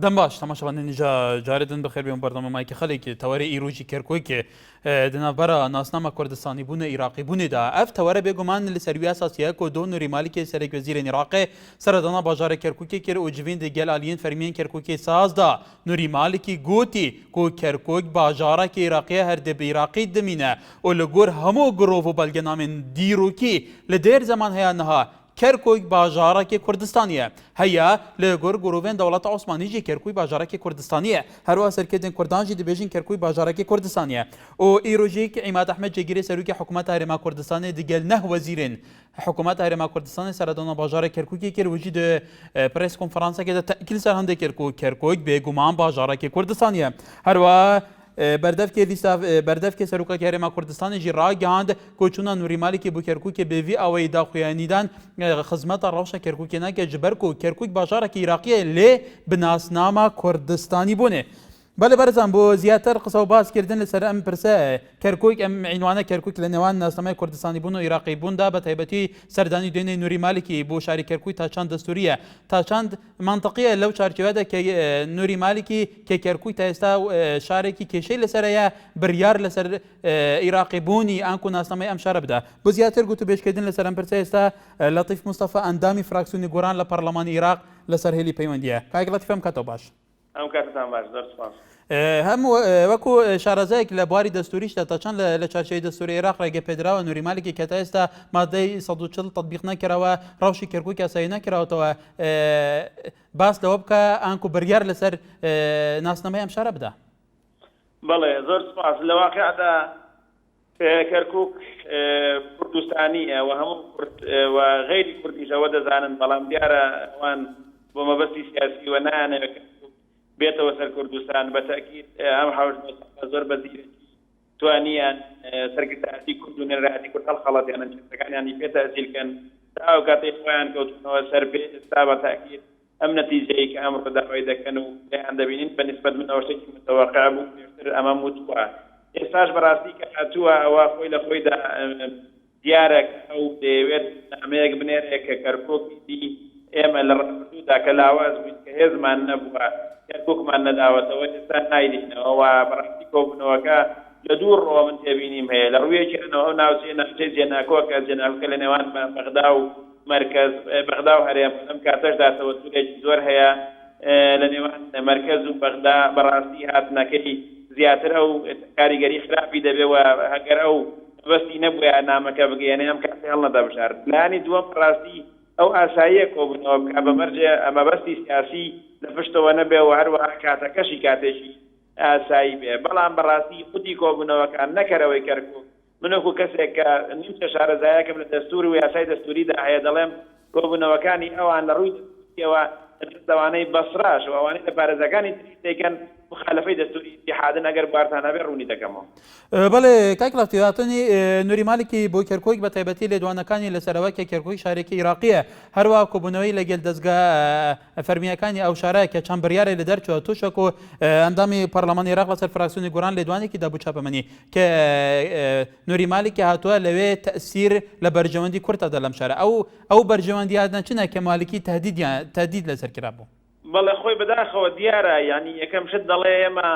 دەم باش تەماشاوانانی جارێدن بەخێر بێن بەردەمەمایکە خەڵێکی تەوەری ئیرۆژی کێرکۆیکێ دنابەرە ناسنامە کوردستانی بوونە عێراقی بوونێدا ئەف تەوەرە بێگومان لە سەروی ئاساسیە کۆ دۆ نوری مالیکێ سەرێک وەزیرێن عێراقێ سەردانا باژارە کێرکۆکێ کرد و جوین دەگەل ئالیین فەرمیێن کێرکۆکێ سازدا نوری مالکی گوتی کۆ کێرکۆک باژارەکی عێراقیە هەردەبە عێراقی دمینە و لە گۆر هەموو گرۆڤ و بەڵگەنامێن دیرۆکی لە دێر زەمان هەیە نەها کەرکۆک باژارەکی کوردستانیە هەیە لە گۆر گرۆڤێن دەوڵەتە عوسمانیژی کێرکۆی باژارەکی کوردستانیە هەروە سەرکردن کوردانژی دەبێژین کێرکۆی باژارەکی کوردستانیە و ئیرۆژێک عیماد ئەحمەد جێگیری سەرۆکی حکوومەت هەرێما کوردستانی دیگەل نەه وەزیرن حکوومەت هەرێما کوردستانی سەردانا باژارە کێرکۆکی کرد وجی دە پرس کۆنفەرانسێکدا تەکیل سەر هەندێک کێرکۆک بێگومان باژارەکی کوردستانیە هەروە بەردەفکێ سەرۆکەکی هەرێما کوردستانیژی ڕاگەاند کۆچوونە نوری مالکی بۆ کێرکۆکێ بێڤی ئەوەی داخوێنیدان خزمەتە ڕەوشە کێرکۆکێناکە ji ber ku کێرکۆک باژارێکی عێراقیە lê bi nasnama کوردستانی بوونێ بەڵێ بەرزان بۆ زیاتر قسە و باسکردن لەسەر ئەم پرسە کەرکۆک ئەم عینوانە کەرکۆک لە نێوان ناسنامەی کوردستانی بوون و عێراقی بووندا بە تایبەتی سەردانی دوێنێ نوری مالکی بۆ شاری کەرکۆی تا چەند دەستوریە تا چەند منطقیە لەو چارچێوەدا کە نوری مالکی کە کەرکۆی تا ئێستا شارێکی کێشەی لەسەرەیە بڕیار لەسەر عێراقی بوونی ئانکو ناسنامەی ئەم شارە بدا بۆ زیاتر گوت و بێشکردن لەسەر ئەم پرسە ئێستا لەطیف مستەفا ئەندامی فراکسیۆنی گۆران لە پەرلەمانی عێراق لەسەر هێلی پەیوەندیە کاک لەطیف ئەم کاتەوە باش ئەم کاتتان باش زۆر سپاس هەموو وەکو شارەزایەک لە بواری دەستوریشدا تا چەند لە چارچەوەی دەستوری عێراق ڕێگە پێدراوە نوری مالکی کە تا ئێستا مادەی 140 تەطبیق نەکراوە ڕەوشی کێرکۆک یاسایی نەکراوەتەوە باس لەوە بکە ئانکو بڕیار لەسەر ناسنامەی ئەم شارە بدا بەڵێ زۆر سپاس لە واقعدا کەرکوک کوردستانیە و هەموو کورد و غەیری کوردیشەوە دەزانن بەڵام دیارە ئەوان بۆ مەبەستی سیاسی و نانەوێت بێتەوە سەر کوردستان بە تاکید ئەم حوش زۆر بەزیرێکی توانیان سەرکردایەتی کورد و نێرایەتی کورد هەڵخەڵەتیانن چێتەکانیانی پێ تەسیرکەن تا ئەو کاتەی خۆیان کەوتنەوە سەر پێ ئێستا بە تاکید ئەم نەتیجەی کە ئەمڕۆ داوای دەکەن و لێیان دەبینین بە نسبەت من ئەوە شتێکی متەوەقع بوو پێشتر ئەمە وتووە ئێستاش بەڕاستی کە هاتووە ئەوە خۆی لە خۆیدا دیارە ئەو دەیەوێت نامەیەک بنێرێ کە کەرکۆکی ئێمە لە ڕابردوودا کە لاواز بووین کە هێزمان نەبووە کەرکۆکمان نەداوەتەوە ئێستا نایدینەوە و بەڕاستی کۆبوونەوەکە لە دوو ڕۆ من تێبینیم هەیە لە ڕوویەکیانەوە ئەو ناوچەی جێناکۆکە جێناکە لە نێوان بەغدا و مرکز بەغدا و هەرێم ئەم کاتەشدا تەوەسولێکی زۆر هەیە لە نێوان مرکز و بەغدا بەڕاستی هاتنەکەی زیاتر ئەو کاریگەری خراپی دەبێەوە هەگەر ئەو بەستی نەبووە نامەکە بگەێنێ ئەم کاتی هەڵ نەدەبشار لانی دووەم ڕاستی ئەو ئاساییە کۆبوونەوە بکە بەمەرجێ ئەمە بەستی سیاسی لە پشتەوە نەبێ و هەروەها کاتەکەشی کاتێکی ئاسایی بێ بەڵام بەڕاستی خودی کۆبوونەوەکان نەکەرەوەی کەرکوو منەکو کەسێک کە نیمچە شارەزایەکەم لە دەستور و یاسای دەستوریدا هەیە دەڵێم کۆبوونەوەکانی ئەوان لە ڕووی دەستوریەوە دەوانەی بەسڕاش و ئەوانەی لە پارێزەکانی تریتێکن مخالفەی دەستوری اتحادن ئەگەر بارتان هەبێ ڕوونی دەکەمەوە بەڵێ کاک لەفتیاتنی نوری مالکی بۆ کێرکۆک بە تایبەتی لێدوانەکانی لەسەرەوە کە کێرکۆی شارێکی عێراقیە هەروە کۆبوونەوەی لەگەل دەستگا فەرمیەکانی ئەو شارەیە کە چەند بڕیارێ لە دەرچووە تووشک و ئەندامی پەرلەمانی عێراق لەسەر فراکسیۆنی گۆران لێدوانێکی دابوو چاپەمەنی کە نوری مالکی هاتووە لەوێ تەسیر لە بەرژەوەندی کورتەدا لەم شارە ئەو بەرژەوەندیانە چنە کە مالکی تهدید لەسەر کرا بوو بەڵێ خۆی بەداخەوە دیارە ینی یەکەم شت دەڵێ ئێمە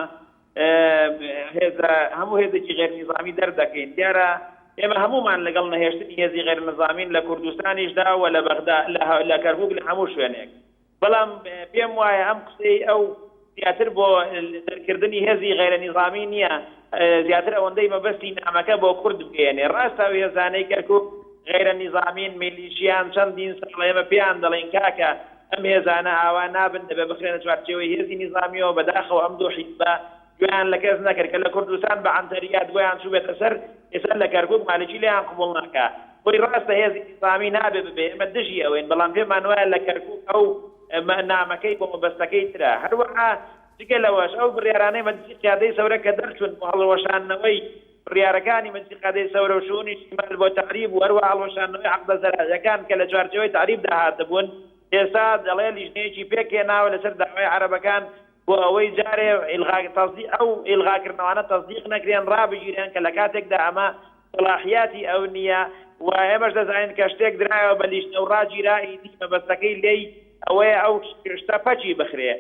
هەموو هێزێکی غێر نیزامی دەردەکەین دیارە ئێمە هەمومان لەگەڵ نەهێشتنی هێزی غێر نظامین لە کوردستانیشدا و لە بەغدا لە کەرکوک لە هەموو شوێنێک بەڵام پێم وایە ئەم قسەی ئەو زیاتر بۆ دەرکردنی هێزی غێر نیزامی نییە زیاتر ئەوەندەی مەبەستی نامەکە بۆ کورد بگەێنێ ڕاستە هێزانەی کەرکوک غێر نیزامین میلیشیان چەندین ساڵ ئێمە پێیان دەڵێن کاکە ئەم هێزانە ئاوا نابن دەبێ بخرێنە چوارچێوەی هێزی نیزامیەوە بەداخەوە ئەم دوو حیزبە گویان لە کەس نەکرد کە لە کوردستان بە عنتەریات گویان چوو بێتە سەر ئێستا لە کەرکوک مالکی لێیان قبوڵ ناکا بۆی ڕاستە هێزی نیزامی نابێ ببێ ئێمە دژی ئەوەین بەڵام پێمان وایە لە کەرکوک ئەو نامەکەی بۆ مەبەستەکەی ترە هەروەها جگە لەوەش ئەو بڕیارانەی مەجلیسی قیادەی سەورە کە دەرچوون بۆ هەڵوەشانەوەی بڕیارەکانی مەجلیسی قیادەی سەورە و شؤونی اجتیماعی بۆ تعریب و هەروە هەڵوەشانەوەی حەق زەراعیەکان کە لە چوارچێوەی تعریب داهاتبوون ئێستا دەڵێ لیژنەیەکی پێکێناوە لەسەر داوای عەرەبەکان بۆ ئەوەی جارێ ئەو ئیلغاکردنەوەانە تەصدیق نەکرێن ڕابگیرێن کە لە کاتێکدا ئەمە صلاحیاتی ئەو نییە و ئێمەش دەزانین کە شتێک درایەوە بە لیژنە و ڕاگیرایی مەبەستەکەی لێی ئەوەیە ئەو شتە پەچی بخرێ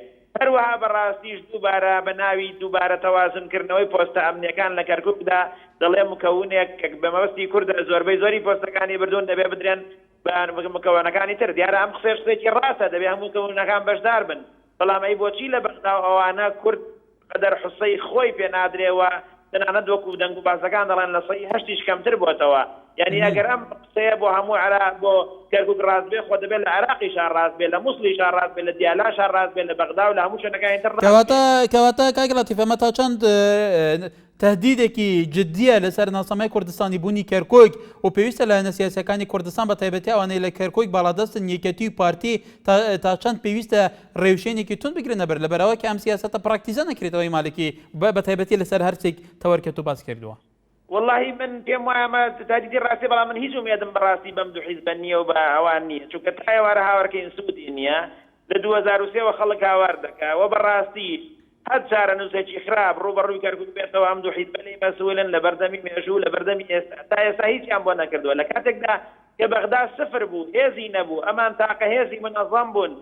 هەروەها بەڕاستیش دووبارە بە ناوی دووبارە تەوازنکردنەوەی پۆستە ئەمنیەکان لە کەرکووکدا دەڵێ مکەونێک کە بە مەبەستی کوردە زۆربەی زۆری پۆستەکانی بردوون دەبێ بدرێن بە مکەونەکانی تر دیارە ئەم قسێکی ڕاستە دەبێ هەموو مکەونەکان بەشدار بن بەڵام ئەی بۆچی لە بەغدا ئەوانە کورد قەدەر حوسەی خۆی پێ نادرێەوە تەنانەت وەکو دەنگ و بازەکان دەڵێن لە سەی هەشتیش کەمتر بۆتەوە یعنی ئەگەر ئەم قسەیە بۆ هەموو عێراق بۆ کەرکووک ڕاست بێ خۆ دەبێت لە عێراقیشان ڕاست بێ لە مووسڵیشان ڕاست بێ لە دیالاشان ڕاست بێ لە بەغدا و لە هەموو شوێنەکانی تر کەواتە کاک لەتیف ئەمە تا چەند تهدیدێکی جددیە لەسەر ناسنامەی کوردستانی بوونی کەرکۆک و پێویستە لایەنە سیاسەکانی کوردستان بە تایبەتی ئەوانەی لە کەرکۆک باڵادەستن یەکەتی و پارتی تا چەند پێویستە ڕێوشێنێکی تون بگرنە بەر لەبەرەوە کە ئەم سیاسەتە پراکتیزە نەکرێتەوەی مالکی بە تایبەتی لەسەر هەرچێک تەوەرکەت و باس کردووە والله من پێم وایە ئەمە تهدیدی ڕاستی بەڵام من هیچ ومێدم بەڕاستی بەم دوو حیزبە نییە و بە ئەوان نییە چونکە تا ئێوارە هاوارکەین سوودی نییە لە 2023 خەڵک هاوار دەکا و بەڕاستی هەر چارە نووسێکی خراپ ڕوبەڕووی کەرکووک بێتەوە ئەم دوو حیزبە لەی مەسئولن لە بەردەمی مێژوو لە بەردەمی ئێستا تا ئێستا هیچیان بۆ نەکردووە لە کاتێکدا کە بەغدا سفر بوو هێزی نەبوو ئەمان تاقە هێزی منەظەم بوون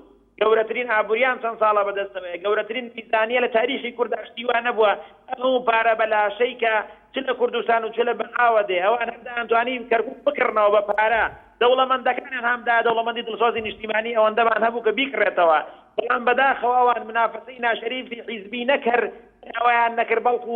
گەورەترین ئابووریان چەند ساڵە بەدەستەوەیە گەورەترین میزانیە لە تاریخی کورددا شتیوان نەبووە ئەو پارە بەلاشەی کە چ لە کوردستان و چ لە بەغاوە دێ ئەوان هەمدانتوانی کەرکووک بکردنەوە بە پارە دەوڵەمەندەکانیان هەمدا دەوڵەمەندی دڵسۆزی نیشتیمانی ئەوەندەمان هەبوو کە بیکڕێتەوە بەڵام بەداخەوە ئەوان منافسەی ناشەریفی حیزبی نەکرد ئەویان نەکرد بەڵکو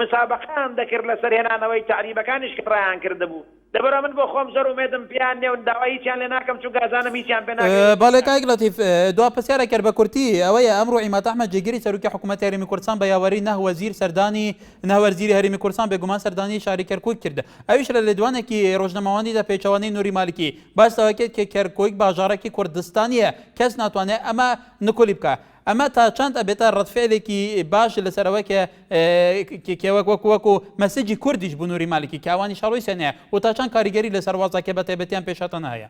مسابقان دەکرد لە سەرهێنانەوەی تعریبەکانیش کە ڕایان کردبوو لەبەرە من بۆ خۆم زۆر ومێدم پیان نێ و داوای هیچیان لێ ناکەم چونکە ئەزانم هیچیان پێ ناکەم بەڵێ کاک لەتیف دوا پرسیارە کرد بە کورتی ئەوەیە ئەمڕۆ عیماد ئەحمەد جێگیری سەرۆکی حکوومەتی هەرێمی کوردستان بە یاوەری نەهوەزیر سەردانی نەوەرزیری هەرێمی کوردستان بێگومان سەردانی شاری کەرکووک کرد ئەویش لە لێدوانێکی ڕۆژنەمەوەندیدا پێچەوانەی نووری مالکی باسەوە کرد کە کەرکووک باژارێکی کوردستانیە کەس ناتوانێت ئەمە نکۆلی بکە ئەمە تا چەند ئەبێتە ڕەتفعلێکی باش لەسەرەوە کە وەکو مەسەجی کوردیش بوو نووری مالکی کاوانی شەڕۆی سێنەیە و تا چەند کاریگەری لەسەر وازاکە بە تایبەتیان پێشاتە نایە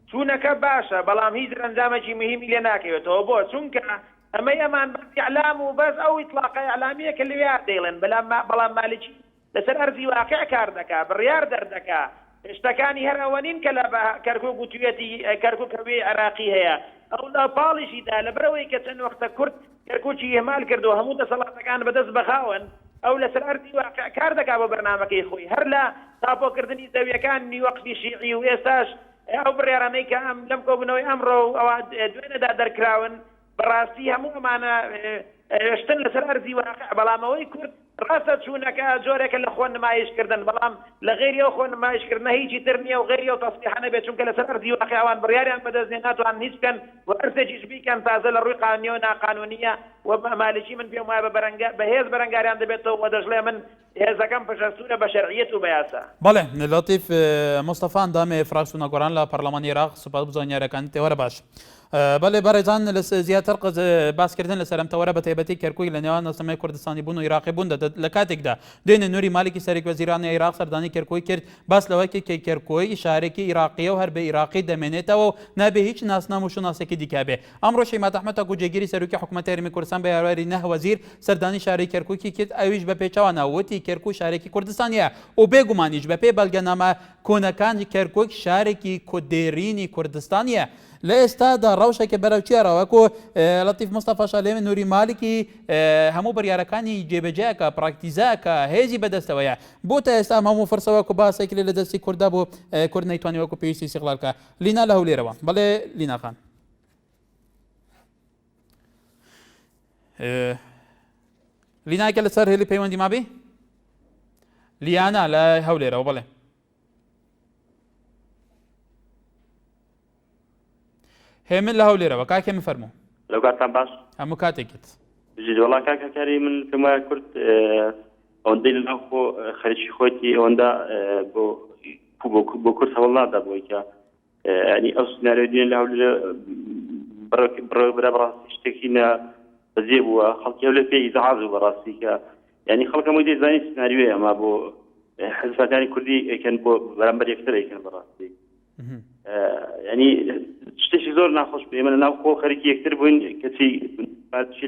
چوونەکە باشە بەڵام هیچ ئەنجامێکی مهمی لێ ناکەوێتەوە بۆ چونکە ئەمەی ئەمان بەس ئیعلام و بەس ئەو ئیطلاقە ئیعلامیە کە لەوێ دەیڵێن بەڵام مالکی لەسەر ئەرزی واقع کار دەکا بڕیار دەردەکا شتەکانی هەر ئەوە نین کە لە کەرکووک و توێتی کەرکووکەوێ عێراقی هەیە ئەو لە پاڵیشیدا لەبەرەوەی کە چەند وەختە کورد کەرکووکی هێمال کردو هەموو دەسەڵاتەکان بەدەست بەخاون ئەو لەسەر ئەرزی واقع کار دەکا بە بەرنامەکەی خۆی هەر لە تاپۆکردنی زەویەکانی وەقتی شیعی و ئێستاش ئەو بڕیارانەی کە ئەم لەم کۆبوونەوەی ئەمڕۆ ئەوە دوێنەدا دەرکراون بەڕاستی هەموو ئەمانە شتن لەسەر ئەرزی واقع بەڵامەوەی کورد ڕاستە چوونەکە جۆرێکە لە خۆ نمایشکردن بەڵام لە غێری ئەو خۆ نمایشکردنە هیچی تر نییە و غێری ئەو تەسبیحانە بێت چونکە لەسەر ئەرزی واقع ئەوان بڕیاریان بەدەستێ ناتوان هیچ بکەن و ئەرزێکیش بیکەن تازە لە ڕووی قانونیە و ناقانونیە و مالکی من پێم وایە بە هێز بەرەنگاریان دەبێتەوە و دەژڵێ من هێزەکەم پشەسوورە بە شەرعیەت و بە یاسا. بەڵێ لەتیف مستەفا ئەندامێ فراکسیۆنە گۆڕان لە پەرلەمانی عێراق سوپاس بزانیارەکانی تێوەرە باش. بەڵێ بەڕێزان زیاتر باسکردن لەسەر ئەم تەوەرە بە تایبەتی کەرکووک لە نێوان ناسنامەی کوردستانی بوون و عێراقی بوون لە کاتێکدا دوێنێ نووری مالکی سەرۆکوەزیرانی عێراق سەردانی کەرکووک کرد باس لەوەی کە کەرکووک شارێکی عێراقیە و هەر بە عێراقی دەمێنێتەوە و نابێ هیچ ناسنام و شوناسێکی دیکە بێ. ئەمڕۆ عیماد ئەحمەد جێگیری سەرۆکی حکوومەتی هەرێمی کوردستان بە یاوەری نەهوەزیر سەردانی شاری کەرکووکی کرد ئەویش بە پێچەوانە وتی کەرکووک شارێکی کوردستانیە و بێگومانیش بە پێی بەڵگەنامە کۆنەکانی کەرکووک شارێکی کودێرینی کوردستانیە. لە ئێستادا ڕەوشێکە بەرەو چێڕەوەکو لەتیف مستەفا شالێمە نووری مالکی هەموو بڕیارەکانی جێبەجێکە پراکتیزاکە هێزی بەدەستەوەیە بۆ تا ئێستا هەموو فرسەوەکو باسێکی لە دەستی کووردا بۆ کورد نەیتوانی وەکو پێویستی استیقلالکە. لینا لە هەولێرەوە. بەڵێ لینا خان. لیناکە لەسەر هێلی پەیوەندی مابێ؟ لیانا لە هەولێرەوە. بەڵێ هێمن لە هەولێرەوە. کاکێ من فەرموو. لەو کاتان باش هەموو کاتێکت وڵا کاکەکاری من پێم وایە کورد ئەوەندەی لەناو خەریکی خۆیتی ئەوەندە بۆ کورد هەوڵ نادا بۆی کە ینی ئەو سناریۆ دوێن لە هەولێرە بەڕاستی شتێکی بەزێ بووە خەڵکی هەولێر پێی ئیزعاج بوو بەڕاستی کە ینی خەڵکەمەوەی دەیزانی سناریۆیە ئەما بۆ حزبەکانی کوردی ئەیکەن بۆ بەرامبەر یەکتر ئەیکەن بەڕاستی ینی شتێکی زۆر ناخۆش بوو ئێمە لەناو خۆ خەریکی یەکتر بووین کەچی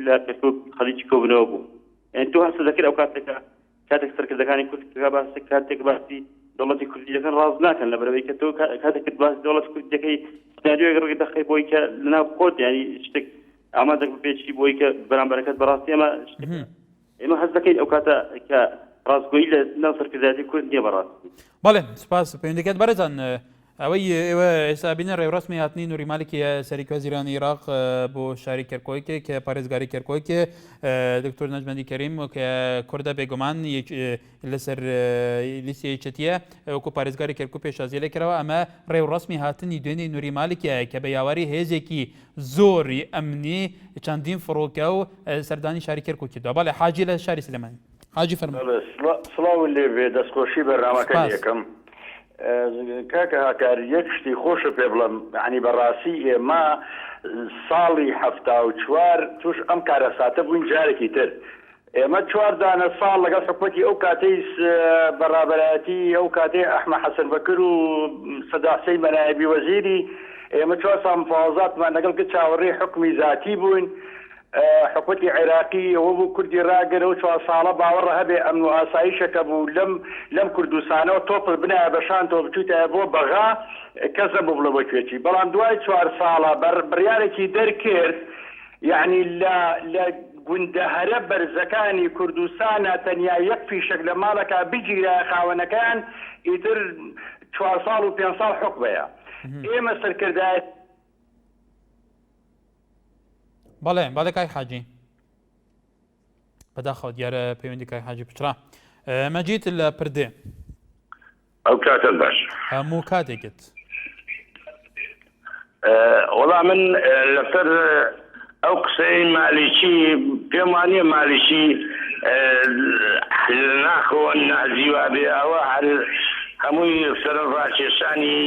لە کەرکووک خەڵکی کۆبنەوە بوو یعنی تۆ هەستە دەکرد ئەو کاتێک سەرکردەکانی کورد باسی کاتێک باسی دەوڵەتی کوردیەکان ڕاز ناکەن لەبەرەوەی کە تۆ کاتێک باسی دەوڵەتی کوردیەکەی سناریۆیەک ڕێک دەخەی بۆی کە لەناو خۆت ینی شتێک ئامادە پێچی بۆی کە بەرامبەرەکەت بەڕاستی ئێمە هەست دەکەین ئەو کاتە کە ڕاستگۆیی لە ناو سەرکردایەتی کورد نییە بەڕاستی. بەڵێ سپاس پەیوەندیکەت بەڕێزان. ئەوەی ئێوە ئێستا بینە ڕێوڕسمی هاتنی نووری مالکی سەرکوەزیرانی عێراق بۆ شاری کەرکۆکێ کە پارێزگاری کەرکۆکێ دکتۆر نەجمەندی کەریم کە کوردە بێگومان لەسەر لیستی یەکێتیە وەکو پارێزگاری کەرکوو پێشازی لێکرەوە ئەمە ڕێوڕسمی هاتنی دوێنێ نووری مالکیە کە بە یاواری هێزێکی زۆری ئەمنی چەندین فڕۆکە و سەردانی شاری کەرکووکی دا. بەڵێ حاجی لە شاری سلێمانی حاجی فەرموو. سڵاو لێوێ دەستخۆشی بەرنامەکە یەکەم کاکە هاکاری یەک شتی خۆشە پێ بڵم ینی بەڕاستی ئێمە ساڵی 74 توش ئەم کارەساتە بووین جارێکی تر ئێمە 4 دانە ساڵ لەگەڵ حکومەتی ئەو کاتەی بەڕابەتی ئەو کاتەی ئەحمە حەسەن بەکر و سەداسەی مەنایبی وەزیری ئێمە 4 ساڵ مفاوەزاتمان لەگەڵ کە چاوەڕێی حکمی ذاتی بووین حکومەتی عێراقی ئەوە بوو کوردی ڕاگەرە و 4 ساڵە باوەڕە هەبێ ئەمن و ئاسایشەکە بوو لەم کوردستانەوە تۆپر بنایە بەشانتەوە بچوتە بۆ بەغا کەسە بوو بڵە بەکوێتی بەڵام دوای 4 ساڵە بڕیارێکی دەرکرد یعنی لە گوندە هەرە بەرزەکانی کوردستانە تەنیا یەک فیشک لە ماڵەکە بگیرە خاوەنەکان ئیتر 4 ساڵ و 5 ساڵ حکمەیە ئێمە سەرکردایەت. بەڵێ بەڵێ کای حاجی بەداخەوە دیارە پەیوەندی کای حاجی پچرا مەجید لە پردێ ئەو کاتە باش هەموو کاتێکت وەڵا من لەسەر ئەو قسەی مالیکی پێم وانییە مالیکی ناخۆ نازیوا بێ ئەوە هەر هەمووی سەرە ڕاکێشانی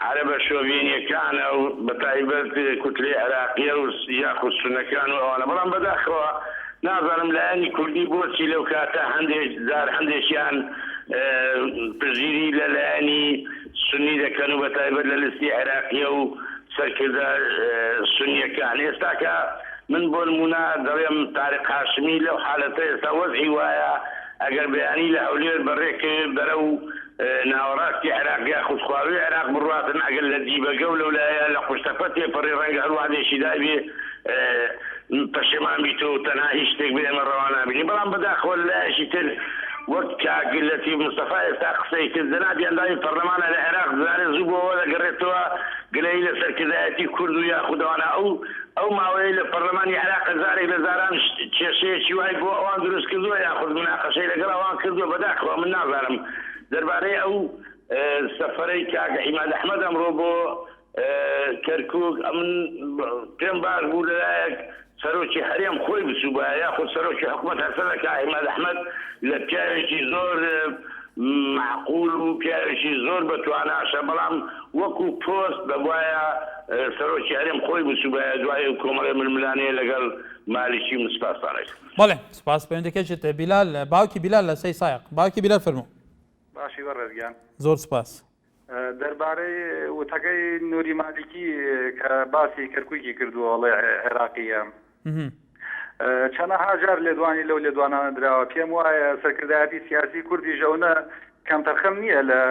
عەرەبە شۆڤێنیەکانە و بەتایبەت کوتلەی عێراقیە و یاخود سونەکان و ئەوانە بەڵام بەداخەوە نازانم لایەنی کوردی بۆچی لەو کاتە هەندێکیان پزیری لە لایەنی سنی دەکەن و بەتایبەت لە لستی عێراقیە و سەرکردە سنیەکان. ئێستا کە من بۆ نمونە دەڵێم تارق هاشمی لەو حالەتە ئێستا وەزعی وایە ئەگەر بەیانی لە هەولێر بەڕێکرد بەرە و ناوەڕاستی عێراقیا خودخواروی عێراق بڕاتن ئەگەر لە دیبەگە و لەولایە لە خوشتەپە تێپەڕی ڕەنگە هەروادێکی دابێ پەشێمان بیتەوە تەنها هیچ شتێک بێ ئێمە ڕەوا نابینی. بەڵام بەداخەوە لایەشی تر وەک کاگلەتی مستەفا ئێستا قسەی کرد جەنابی ئەندامی پەرلەمانە لە عێراق زانێ زوو بۆەوە دەگەڕێتەوە گلەی لە سەرکردایەتی کورد و یاخودەوانە ئەو ماوەی لە پەرلەمانی عێراق زارێک لە زاران کێشەیەکی وای بۆ ئەوان دروست کردووە یاخود مناقەشەی لەگەڵ ئەوان کردووە. بەداخەوە من نازانم دەربارەی ئەو سەفەرەی کاکە عیماد ئەحمەد ئەمڕۆ بۆ کەرکووک من پێم باش بوو لەلایەک سەرۆکی هەرێم خۆی بچووبایە یاخود سەرۆکی حکوومەت هەسەنەکە عیماد ئەحمەد لە پیاوێکی زۆر معقول و پیاوێکی زۆر بەتواناشە بەڵام وەکو پۆست بەبوایە سەرۆکی هەرێم خۆی بچووبایە دوای کۆمەڵی ململانەیە لەگەڵ مالیکی مسپاسانێک. بەڵێ سپاس پەیوەندەکەشت بیلال باوکی بیلال لە سەی سایق باوکی بیلال فەرموو. باشی بەڕێزگیان زۆر سپاس. دەربارەی وتەکەی نووری مالیکی کە باسی کەرکووکی کردووە وڵی عێراقیە چەندەها جار لێدوانی لەو لێدوانانە دراوە پێم وایە سەرکردایەتی سیاسی کوردی ژەونە کەم تەرخەم نییە لە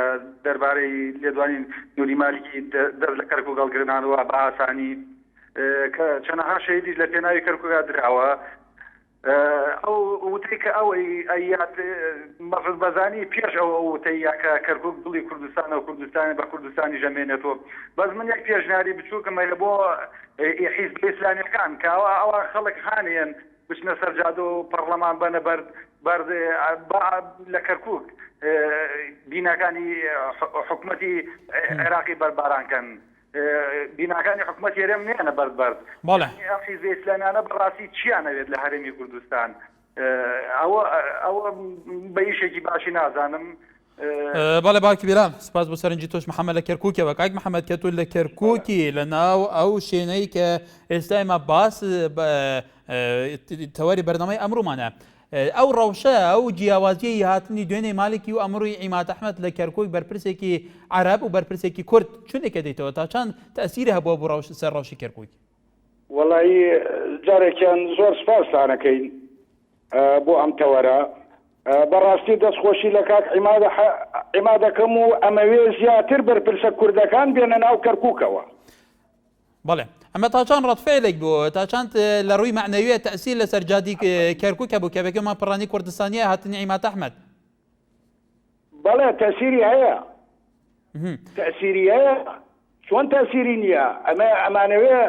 دەربارەی لێدوانی نووری مالیکی دەست لە کەرکووک هەڵگرنانەوە بە ئاسانی کە چەندەها شەیدیش لە پێناوی کەرکووکا دراوە ئەو وتەی کە ئەوەی ئەیات مەفز بەزانی پێش ئەو وتەی کە کەرکووک دڵی کوردستان و کوردستانی بە کوردستانی ژەمێنێتەوە بەس من یەک پێشنیاری بچووکەمە لە بۆ حیزب ئیسلامیەکان کە ئەوە خەڵک هانیان بچنە سەرجادە و پەرلەمان بەنە بەرد لە کەرکووک بیناکانی حکوومەتی عێراقی بەربارانکەن بیناکانی حکوومەت هێرێم نێنە بەرد حیزب ئیسلامیانە بەڕاستی چیانەوێت لە هەرێمی کوردستان ئەوە بە ئیشێکی باشی نازانم. بەڵێ باوکی بیلال سپاس بۆ سەرنجی تۆش محەممەد لە کەرکووکەوە کاک محەممەد کە تۆ لە کەرکووکی لە ناو ئەو شوێنەی کە ئێستا ئێمە باس تەوەری بەردەمەی ئەمڕۆمانە ئەو ڕەوشە ئەو جیاوازیی هاتنی دوێنێ مالکی و ئەمڕۆی عیماد ئەحمەد لە کەرکووک بەرپرسێکی عەرەب و بەرپرسێکی کورد چونێکە دەیتەوە تا چەند تەئسیری هەبووە بۆ سەر ڕەوشی کەرکووک؟ وەڵایی جارێکیان زۆر سپاسانەکەین بۆ ئەم تەوەرە بەڕاستی دەستخۆشی لە کاک عیمادەکەم و ئەمەوێ زیاتر بەرپرسە کوردەکان بێنە ناو کەرکووکەوە. بەڵێ ئەمە تا چەند ڕەتفعلێک بوو تا چەند لە ڕووی معنەویە تەسیر لە سەرجادی کەرکووکە بوو کە بەگومان پڕانی کوردستانیە هاتنی عیمات ئەحمەد بەڵێ تەسیری هەیە تەسیری هەیە چۆن تەسیری نییە ئەمانەوێ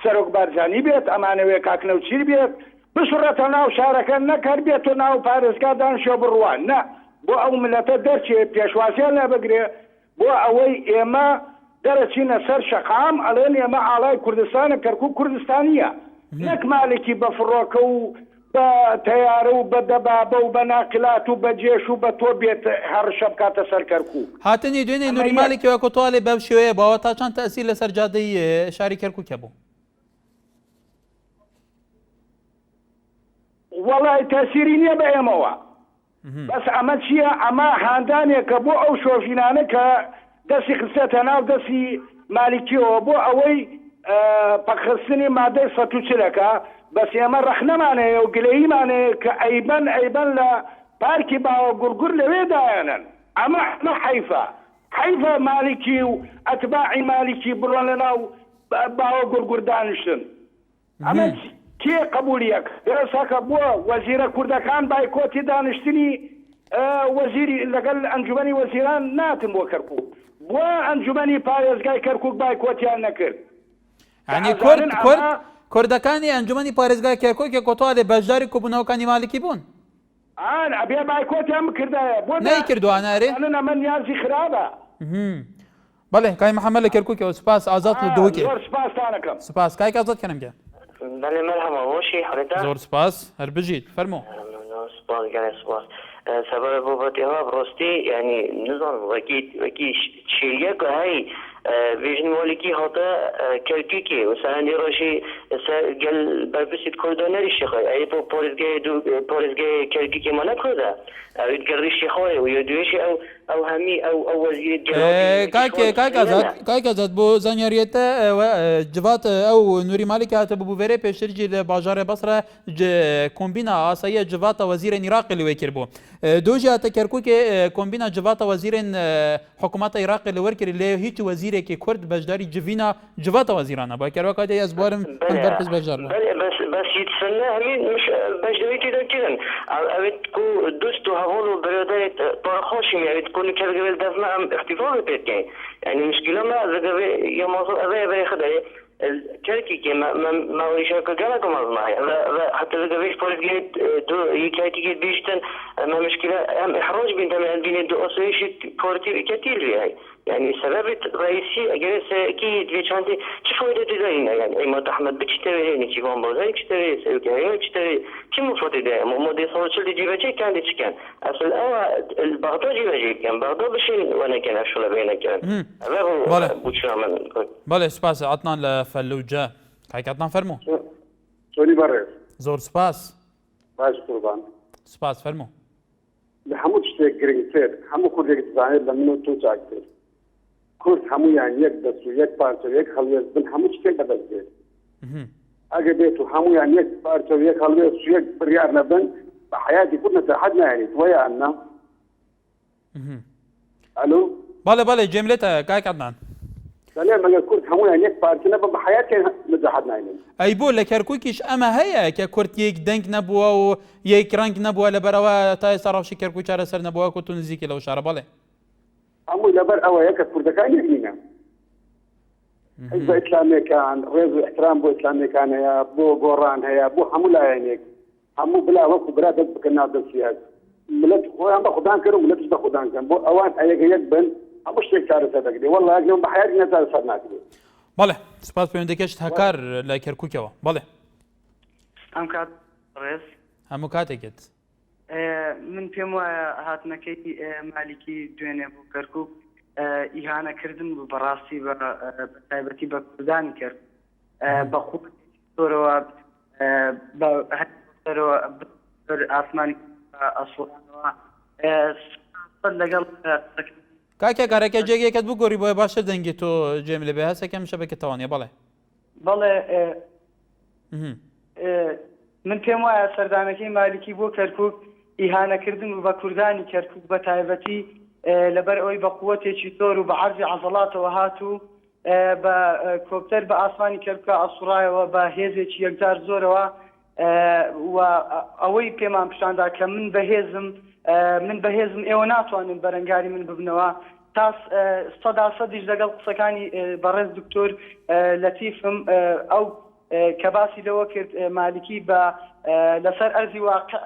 سەرۆک بارزانانی بێت ئەمانەوێ کاکنەوچیر بێت بسوڕێتە ناو شارەکە نەکەر بێت و ناو پارێزگا دانیشتۆ بڕوان نە بۆ ئەو ملەتە دەرچێت پێشوازیان لە بگرێ بۆ ئەوەی ئێمە دەرەچینە سەر شەقام ئەڵێن ئێمە ئاڵای کوردستانە کەرکووک کوردستانیە نەک مالێکی بە فڕۆکە و بە تەیارە و بە دەبابە و بە ناقلات و بە جێش و بە تۆ بێت هەر شەب کاتە سەر کەرکووک هاتنی دوێنێ نوری مالێکیەوە کۆتواڵێ بەو شێوەیە باوە تا چەند تەسیر لە سەرجادەی شاری کەرکووکە بوو وەڵای تەسیری نییە بە ئێمەوە بەس ئەمە چییە ئەمە هاندانێکە بۆ ئەو شۆژینانە کە دەستی خستێتە ناو دەستی مالیکیەوە بۆ ئەوەی پەخستنی مادەی سەتوچلەکە بەس ئێمە ڕەخنەمانەیە و گلەییمانەیە کە ئەیبەن لە پارکی باوە گورگور لەوێدایەنن ئەمە حیفە مالیکی و ئەتباعی مالیکی بڕۆن لە ناو باوە گورگور دانیشتن ئەمە کێ قبولیەک دەرەساکە بووە وەزیرە کوردەکان بایکۆتی دانیشتنی وەزیری لەگەڵ ئەنجومەنی وەزیران ناتن بۆ کەرکووک بووە ئەنجومەنی پارێزگای کەرکووک بایکۆتیان نەکرد ینی کوردەکانی ئەنجومەنی پارێزگای کەرکووکە کۆتواڵێ بەشداری کۆبوونەوەکانی مالکی بوون ئەبێ بایکۆتیان بکردایە بۆ نەیکردوانارێ ئەمە نیازی خراپە بەڵێ کای محەممەد لە کەرکووکەوە سوپاس ئازاد لە دووکێ سپاسانەکەم سپاس کای ئازاد کەنم گە بله مرحبا وشي حضرتك زور سپاس هر بجید فرمو سپاس گله سپاس سبب بوبتها براستی یعنی نظام وکی شیلیه که هی ویژن مالکی هاتا کرکی مثلا دیراشی گل برپسید کردانه ریشخای ای با پارزگاه کرکی که ما نکرده اوید گردشی خواه و یادویشی او همی او وزیر کاک ازاد بو زانیاریتا جوات او نوری مالک هاتا بو بوره پیشترجی باجار بصره کومبینا آسایی جوات وزیر عراق اللي ويكر بو دوجي هاتا كركوك کومبینا جوات وزیر حکومت عراق اللي وركر اللي هیچ وزیر که کرد بجداری جوینا جوات وزیرانه با کروا کادی از بارم برپس بجدار بله بس يتسنى همين مش بجدوي كده كده اويت كو دوستو هولو برادات طرخوشي يعني تكون كرجل دفنا اختفاء بيتكين يعني مشكلة ما زغبي يا موضوع ابي خداي الكركي ما ويشك جالكم معي حتى زغبيش بوليس دو يكايتي بيشتن ما مشكلة هم احراج بين دين دو اسيش كورتي كتير هي يعني سبب رئيسي اگر اكيد بيشانتي شفويده ديزاين يعني ايمات احمد بتشتري يعني شيفون بوزاي بتشتري سوكاي بتشتري كم مفروض ده مودي صوتشل دي جيبه كان دي كان اصل البغداد جيبه كان بغداد بشين وانا كان اشوله بينك كان بله سپاس عطنان لفلوجه كايك عطنان فرمو سوري برز زور سپاس باش قربان سپاس فرمو لحمود شتێک گرنگتر هەموو کوردێک دەزانێت لە من و تۆ چاکتر کورد هەموویان یەک دەست و یەک پارچە و یەک هەڵوێست بن هەموو شتێک بەدەست بێت ئەگە بێت و هەموویان یەک پارچە و یەک هەڵوێست و یەک بڕیار نەبن بە حیاتی کورد نەسەحەت نایێنێت وایە ئەننا ئەلۆ بەڵێ جێملێتە کاک عەدنان دەڵێ مەگەر کورد هەموویان یەک پارچە نەبن بە حیاتیان نەسەحەت نایێنێت ئەی بۆ لە کەرکووکیش ئەمە هەیە کە کورد یەک دەنگ نەبووە و یەک ڕەنگ نەبووە لەبەرەوە تا ئێستا ڕەوشی کەرکووک چارەسەر نەبووە کە تۆ نزیکی لەو شارە بەڵێ هەمووی لەبەر ئەوەیە کە کوردەکان یەکنینە حیزب ئیسلامیەکان ڕێز و احترام بۆ ئیسلامیەکان هەیە بۆ گۆڕان هەیە بۆ هەموو لایەنێک هەموو بلا وەکو برا دەست بکەن ناو دەستیاز ملت خۆیان بە خوددان کرد و ملتش بە خوددان کەن بۆ ئەوان ئەیەکە یەک بن هەموو شتێک چارەسەر دەکرێت وەڵڵا ئەگەر بە حیاتی نەچارەسەر ناکرێت بەڵێ سپاس پەیوەندەکەشت هەکار لە کەرکووکەوە بەڵێ ئەم کات ڕێز هەموو کاتێکت من پێم وایە هاتنەکەی مالیکی دوێنێ بوو کەرکووک ئیهانەکردن بوو بەڕاستی بە تایبەتی بە کوردانی کرد بە خوۆرەوە بەرەوە ئاسمانی ئەسڵانەوە لەگەڵ کاکە کارەکە جێگەکەت بگۆڕی بۆیە باشە دەنگی تۆ جێم لێ بێ هەسەکەم شەبەکە تەوانێ بەڵێ من پێم وایە سەردانەکەی مالیکی بۆ کەرکووک ئیهانەکردن و بە کوردانی کەرکووک بە تایبەتی لەبەر ئەوەی بە قووەتێکی زۆر و بە عەرزی عەزەڵاتەوە هات و بە کۆپتەر بە ئاسمانی کەرکووک ئەسوڕایەوە بە هێزێکی یەکجار زۆرەوە و ئەوەی پێمان پیشاندا کە من بەهێزم ئێوە ناتوانن بەرەنگاری من ببنەوە تاس 100% لەگەڵ قسەکانی بەڕێز دکتۆر لەتیفم ئەو کە باسی لەوە کرد مالکی بە لەسەر ئەرزی واقع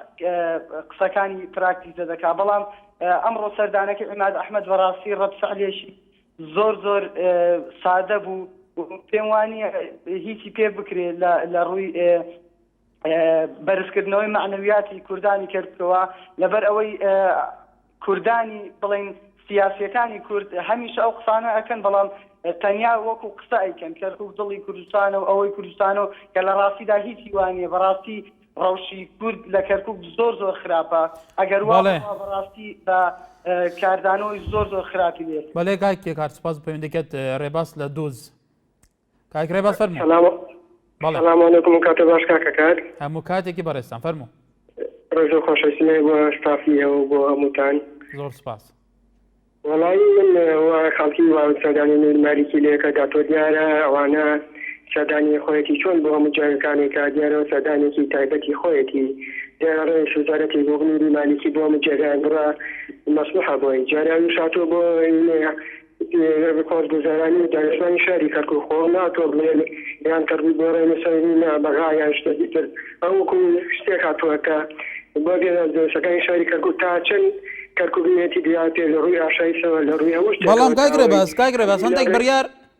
قسەکانی پراکتیزە دەکا بەڵام ئەمڕۆ سەردانەکە عیماد ئەحمەد بەڕاستی ڕەبسەعلێشی زۆر سادە بوو پێم وانییە هیچی پێ بکرێ لە ڕووی بەرزکردنەوەی معنەویاتی کوردانی کردەوە لەبەر ئەوەی کوردانی بڵین سیاسەکانی کورد هەمیشە ئەو قسانە ئەکەن بەڵام تەنیا وەکو قسە ئەیکەن کەرکووک دڵی کوردستانە و ئەوەی کوردستانەوە کە لە ڕاستیدا هیچی وانیە بەڕاستی ڕەوشی کورد لە کەرکووک زۆر خراپە ئەگەر وا بەڕاستی بە کاردانەوەی زۆر خراپی لێت بەڵێ کاکێ کار سپاس پەیوەندەکەت ڕێباس لە دووز کاک ڕێباس فەرموو سلام علیکم کاتە باش کاکەکات هەموو کاتێکی بەڕێستان فەرموو ڕۆژە خۆشەویستانەی بۆ ستافیەوە بۆ هەمووتان زۆر سپاس وەڵی من خەڵکی سەردانی نورماریکی لێکەدا تۆ دیارە ئەوانە سەردانی خۆیەتی چۆن بۆ هەموو جارەکانێکا دیارەوە سەردانێکی تایبەتی خۆیەتی دیارە شوزارەتی بۆ نوری مالیکی بۆ هەموو جێگایان بڕە مەسموحە بۆی جاراوی شاتۆ بۆ کۆرگوزارانی دانیشتوانی شاری کەرکووک خۆ ناتۆ بڵێن یان کەرکووک بۆ ڕێنەسەرینە بەغا یان شتێکی تر ئەوەکو شتێک هاتووەکە بۆ دەسەکانی شاری کەرکووک تا چەند کەرکووکێتی دیاتێ لە ڕووی ئاشاییسەوە لە ڕووی هەموو شتێک بەڵام کاگرێباس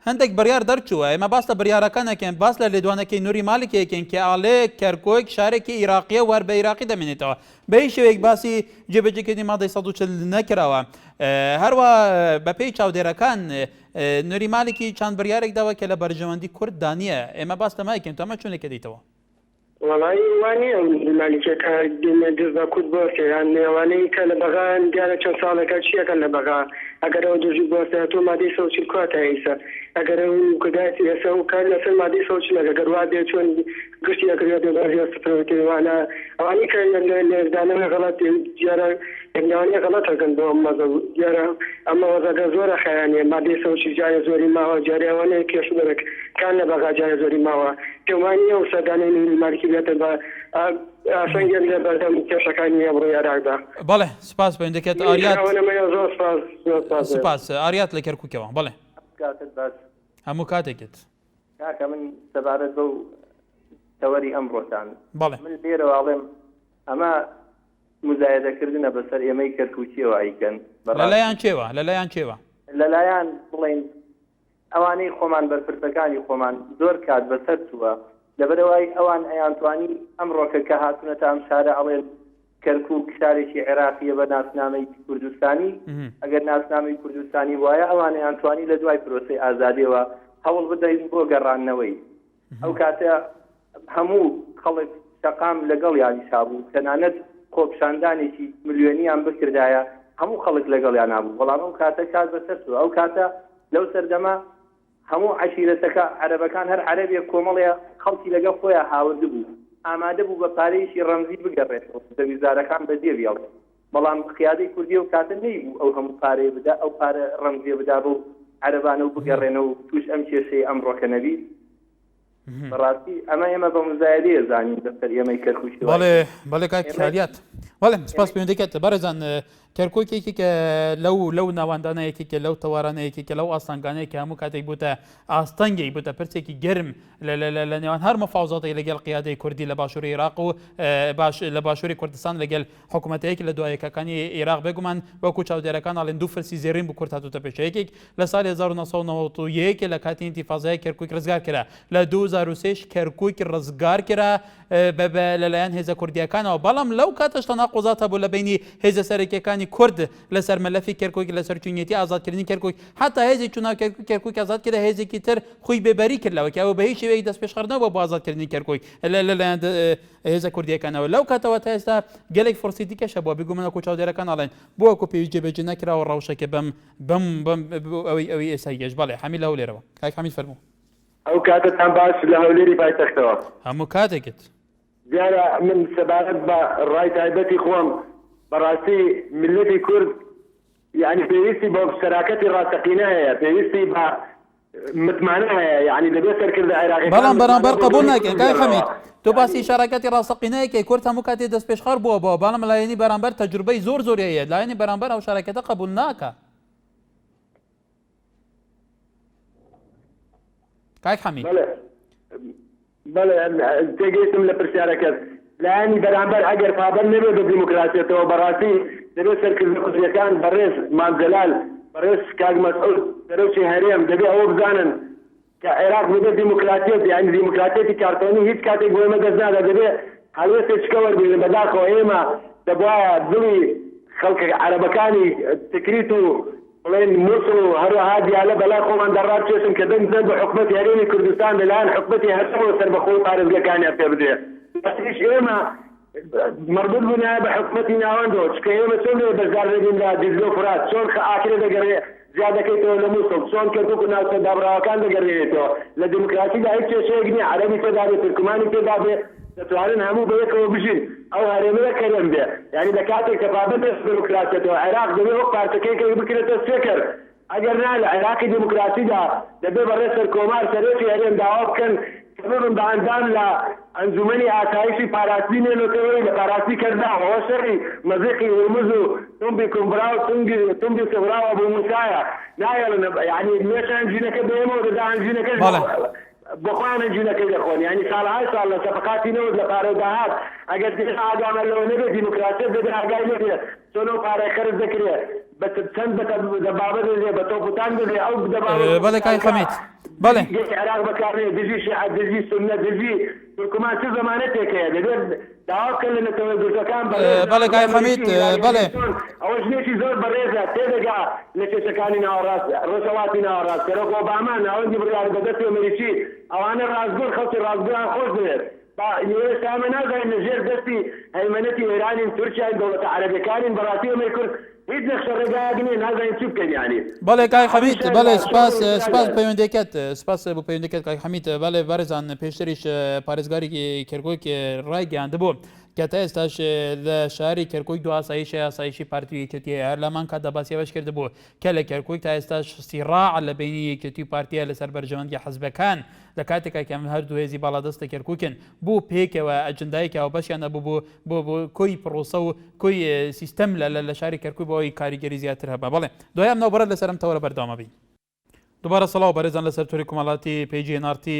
هەندێک بڕیار دەرچووە ئێمە باس لە بڕیارەکانەکەن باس لە لێدوانەکەی نوری مالکێکن کە ئاڵێ کەرکۆک شارێکی عێراقیە وەر بە عێراقی دەمێنێتەوە بە هیچ شێوەیەک باسی جێبەجێکردنی مادەی 140 نەکراوە هەروە بە پێی چاودێرەکان نوری مالکی چەند بڕیارێک داوە کە لە بەرژەوەندی کورد دانیە ئێمە باس لەمایکەین تۆ ئەمە چۆنێکە دیتەوە وڵی وانە مالیکێکە دێمە بە کورد بۆسێ یان نێوانەی کە لە بەغان دیارە چەند ساڵەکە چیەکەن لە بەغا ئەگەرەوە دژی بۆسە تۆ مادەی سەوچی کواتە ئیسە ئەگەر کوداتی ئێسە و کار لەسەر مادەی سەوچ لەگەر وا بێ چۆن گشتی ئەکرێت سفرەوەتێوانە ئەوانی کە لێدانەوە غەڵەت دیارە یەکناوانی غەڵەتەکەن بۆ مەزە دیارە ئەمە وەزەکە زۆرە خەیانێ مادەی سەوچی جایە زۆری ماوە جاریاوانەیە کێش دەرەک کان لە بەغا جایە زۆری ماوە پێوانیە و سەردانەی نوری مالکی بێتە بە ئاسەنگێک لە بەردەم کێشەکانی ئەمڕۆ عێراقدا بەڵێ سپاس پەیوەندەکەت ئاریات زۆر سپاس ئاریات لە کەرکووکەوە بەڵێ کاتت باش هەموو کاتێکت کاکە من سەبارەت بەو تەوەری ئەمڕۆتان بەڵێ من لێرە واڵێم ئەمە مزایدەکردنە بەسەر ئێمەی کەرکووکیەوە ئەیکەن لەلایەن چێوە لەلایەن بڵێن ئەوانەی خۆمان بەرپرسەکانی خۆمان زۆر کات بەسەر چووە لەبەرەوەی ئەوان ئەیانتوانی ئەمڕۆکە کە هاتوونەتە ئەم شارە ئەڵێن کەرکووک شارێکی عێراقیە بە ناسنامەی کوردستانی ئەگەر ناسنامەی کوردستانی وایە ئەوانە ئەیانتوانی لە دوای پرۆسەی ئازادیەوە هەوڵ بدەین بۆ گەڕانەوەی ئەو کاتە هەموو خەڵک شەقام لەگەڵ یانی شابوو تەنانەت خۆپشاندانێکی ملیۆنیان بکردایە هەموو خەڵک لەگەڵیان نابوو بەڵام ئەو کاتە کات بەسەر چووە ئەو کاتە لەو سەردەما هەموو عەشیرەتەکە عەرەبەکان هەر عەرەبێک کۆمەڵێ خەڵکی لەگەڵ خۆیان هاوردە بوو ئامادە بوو بە پارەیەکی ڕەمزی بگەڕێتەوە دەویزارەکان بەجێ بێڵێ بەڵام قیادەی کوردی و کاتە نەیبوو ئەو هەموو پارەیە بدا ئەو پارە ڕەمزیە بدا بۆ عەرەبانە و بگەڕێنەوە و توش ئەم کێشەی ئەمڕۆکە نەبی بەڕاستی ئەمە ئێمە بە مزایدەیە زانین دەفتەر ئێمەی کەرکووکی بەڵێ کاریات بەڵێ سپاس پەیوەندەکەت بەڕێزان کەرکۆکێکی کە لەو ناوەندانەیەکی کە لەو تەوارانەیەکی کە لەو ئاستانگانەیە کە هەموو کاتێک بوتە ئاستەنگی بوتە پرسێکی گەرم لە نێوان هەر مەفاوزاتێک لەگەڵ قیادەی کوردی لە باشووری عێراق و لە باشووری کوردستان لەگەڵ حکوومەتەیەکی لە دوایەکەکانی عێراق بێگومان وەکو چاودێرەکان ئاڵێن دوو فرسی زێڕین بۆ کورد هاتوتە پێشەیەکێک لە ساڵی 1991 لە کاتی ئینتیفاضای کەرکووک ڕزگار کرا لە 2003 کەرکووک ڕزگار کرا لەلایەن هێزە کوردیەکانەوە بەڵام لەو کاتەش تەناقوزات هەبوو لە بینی هێزە سەرەکیەکانی کورد لەسەر مەلەفی کەرکووک لەسەر چونیەتی ئازادکردنی کەرکووک حتا هێزی چونا کەرکووک ئازاد کرد هێزێکی تر خۆی بێبەری کردەوە کە ئەوە بە هیچ شێوەیەک دەست پێشخەردنەوە بۆ ئازادکردنی کەرکووک لەلایەن هێزە کوردیەکانەوە لەو کاتەوە تا ئێستا گەلێک فرسی دیکەشە بۆ بگومەنە کۆچاودێرەکان ئاڵێن بۆ وەکو پێویست جێبەجێ نەکراوە ڕەوشەکە بەم ئەوەی ئێستا گەشت بەڵێ حەمیل لە هەولێرەوە کاک حەمید فەرموو ئەو کاتتان باش لە هەولێری پایتەختەوە هەموو کاتێکت دیارە من سەبارەت بە ڕای تایبەتی خۆم بەڕاستی ملەتی کورد یعنی پێویستی بۆ شەراکەتی ڕاستەقینە هەیە پێویستی بە متمانە يعني دەبێت سەرکردە عێراقی بەڵام بەرامبەر قبول ناکەن کای خەمید تۆ باسی شارەکەتی ڕاستەقینەیەکی کورد هەموو کاتێ دەست پێشخەر بووە بەڵام لایەنی بەرامبەر تەجروبەی زۆر هەیە لایەنی بەرامبەر ئەو شارەکەتە قبول ناکە کاک حەمید بەڵێ تێگەیشتم لە پرسیارەکەت لایەنی بەرامبەر ئەگەر پابەند نەبێت بە دیموکراسیەتەوە بەڕاستی دەبێت سەرکردە قوتیەکان بەڕێز مامجەلال بەڕێز کاک مەسعود دەرەوچی هەرێم دەبێت ئەوە بزانن کە عێراق بێت دیموکراسیەت یعنی دیموکراسیەتی کارتۆنی هیچ کاتێک بۆ ئێمە دەست نادا دەبێت هەڵوێستێک چکە وەربگرن بەداخەوە ئێمە دەبوایە دڵی خەڵکە عەرەبەکانی تکریت و بڵێن مووسڵ و هەروەها دیالە بەلای خۆمان دەڕابچێشن کە دەنگزن بە حکومەتی هەرێمی کوردستان لەلایەن حکومەتی هەرسەوە سەربەخۆی پارێزگەکانیان پێ بدرێت بەسیش ئێمە مربوط بوونایە بە حکومەتی ناوەندەوە چکە ئێمە چۆن لێ بەشدار دەبین لە دیزلۆ فرات چۆن ئاکرێ دەگەڕێ زیادەکەیتەوە لە مووسڵ چۆن کەرکووک و ناوچە دابڕاوەکان دەگەڕێنێتەوە لە دیموکراسیدا هیچ کێشەیەک نییە عەرەبی تێدا بێت تورکمانی تێدا بێت دەتوانن هەموو بەیەکەوە بژین ئەو هەرێمەیە کەرێم بێ یعنی لە کاتێک کە پابەند بێت دیموکراسیەتەوە عێراق دەبێت وەک پارچەکەی بکرێتە سێکەر ئەگەر نا لە عێراقی دیموکراسیدا دەبێت بەڕێ سەرکۆمار سەرۆکی هەرێم داوا بکەن ببن بە ئەندام لە ئەنجومەنی ئاسایشی پاراستی نێنەوەی لە پاراستی کرداوە شەڕی مەزیقی هورمز و تۆمبی کومبرا و تۆمبی سەوراوە بۆ موسایە نایەڵن یعنی مێش ئەنجینەکە بێمەوە دەدا ئەنجینەکە بخۆیان ئەنجینەکەی دەخۆن یعنی ساڵهای ساڵ لە سەفقاتی نەوت لە پارەی داهات ئەگەر ئاگامە لەوە نەبێت دیموکراسیەت دەبێت ئاگای نەبێت چۆن ئەو پارەی خەرج دەکرێت چەند دەبابەت دەبێت بە تۆپوتان دەبێت ئەو دەبابەت بەڵێ کای خەمید بەڵێ عێراق بەکارێ دژی شیعە دژی سوننە دژی تورکمان چ زەمانەتێکەیە دەبێت داوا بکەن لە نەتەوەدرسەکان بەڵێ کای خەمید بەڵێ ئەوە ژنێکی زۆر بەڕێزە تێدەگا لە کێشەکانی ناوەڕاست ڕۆژەواتی ناوەڕاست کەرۆک ئۆباما ناوەندی بڕیار بەدەستی ئەمریکی ئەوانە ڕازگۆر خەڵکی ڕازگۆیان خۆش دەوێت ئێستا ئەمە نازانین لەژێر دەستی هەیمەنەتی ئێرانین تورکیای دەوڵەتە عەرەبیەکانین بەڕاستی ئەمەی کورد هیچ نەخشە ڕێگایەک نییە نازانین چی بکەین یعنی بەڵێ کای حەمید بەڵێ سپاس پەیوەندیەکەت سپاس بۆ پەیوەندیەکەت کای حەمید بەڵێ بەڕێزان پێشتریش پارێزگاری کێرکۆک ڕایگەیاندبوو کە تا ئێستاش لە شاری کێرکۆک دو ئاسایشی پارتی یەکێتی هەر لەمان کاتدا باسیەوەش کردبوو کە لە کێرکۆک تا ئێستاش سیڕاع لە بینی یەکێتی و پارتیە لەسەر بەرژەوەندی حەزبەکان لە کاتێکا کە هەردوو هێزی باڵادەستە کێرکۆکن بوو پێکەوە ئەجندایەکی ئەو بەشیان نەبوو بۆ کۆی پرۆسە و کۆی سیستەم لە شاری کێرکۆک بۆەوەی کاریگەری زیاتر هەبە بەڵێ دوایام ناوبەرە لەسەرم تەوەرە بەردەوامە بین دووبارە سەڵاو بەڕێزان لەسەر تۆری کومەڵاتی پیجی نارتی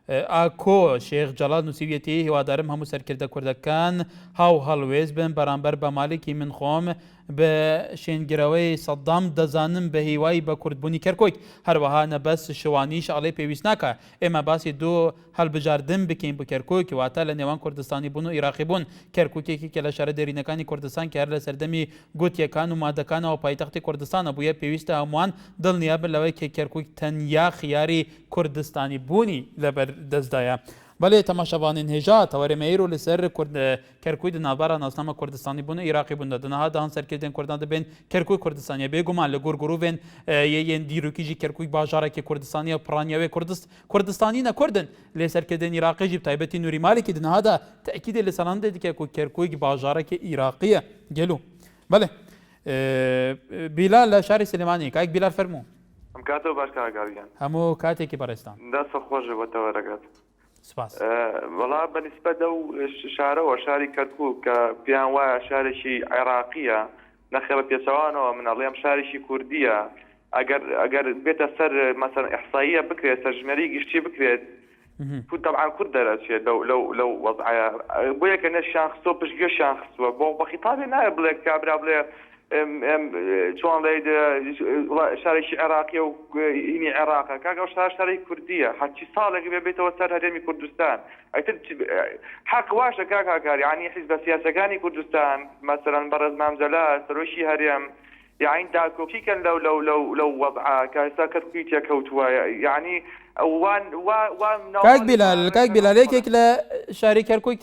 ئاکۆ شێخ جەلال نووسیویەتی هیوادارم هەموو سەرکردە کوردەکان هاو هەڵوێز بن بەرامبەر بە مالکی من خۆم بە شێنگرەوەی سەدام دەزانم بە هیوای بە کوردبوونی کەرکۆک هەروەها نەبەس شوانیش ئەڵێ پێویست ناکە ئێمە باسی دوو هەڵبژاردن بکەین بۆ کەرکۆک واتە لە نێوان کوردستانی بوون و عێراقی بوون کەرکووکێکی کە لە شارە دێرینەکانی کوردستان کە هەر لە سەردەمی گوتیەکان و مادەکانەوە پایتەختی کوردستانە بووە پێویستە هەمووان دڵنیا بن لەوەی کە کەرکووک تەنیا خیاری کوردستانی بوونی لەبەر دەستدایە بەڵێ تەماشەوانین هێژا تەوەرەمەیر و لەسەر کەرکووی دنابارە ناسنامە کوردستانی بوون و عێراقی بوون دەنەها داهان سەرکردن کوردان دەبێن کەرکووی کوردستانیە بێگومان لە گۆرگۆڤێن یەن دیرۆکیژی کەرکووی باژارێکی کوردستانیە پڕانیاوی کوردستانی نەکوردن لێ سەرکردن عێراقیژی تایبەتی نووری مالێکی دنەهادا تەکیدی لە سەراندا دیکە کەرکووی باژارێکی عێراقیە گەلو بەڵێ بیلال لە شاری سلێمانی کاک بیلال فەرموو ئەم کاتەوە باش کاگاریان هەموو کاتێکی بەڕێستان دەستە خۆشە بۆ تەوەرەگەت سپاس وەڵا بەنسبەت ئەو شارەوە شاری کەرکووک کە پێیان وایە شارێکی عێراقیە نەخێ بە پێچەوانەوە من ئەڵێم شارێکی کوردیە ئەگەر بێتە سەر مەسەڵەن ئیحساییە بکرێت سەرژمێری گشتی بکرێت طبعا کورد دەرەچێت لەو وەضعەیە بۆ یەکە نەشیان خستۆ پشتگوێشیان خستووە بۆ خیتابێ نایە بڵێ کابرا بڵێ چۆن شارێکی عێراقیە و هینی عێراقە کاکە ئەو شارێکی کوردیە حەچی ساڵێکی بێتەوە سەر هەرێمی کوردستان حەق واشە کاکاری ینی حیزبە سیاسەکانی کوردستان مەسەڵەن بەڕێز مامجەلال سەرۆشی هەرێم یعنی داکۆکیکەن لەو وەضعە کە ئێستا کەرکووی تێکەوتووە یعنی کاک بیلال یەکێک لە شاری کەرکووک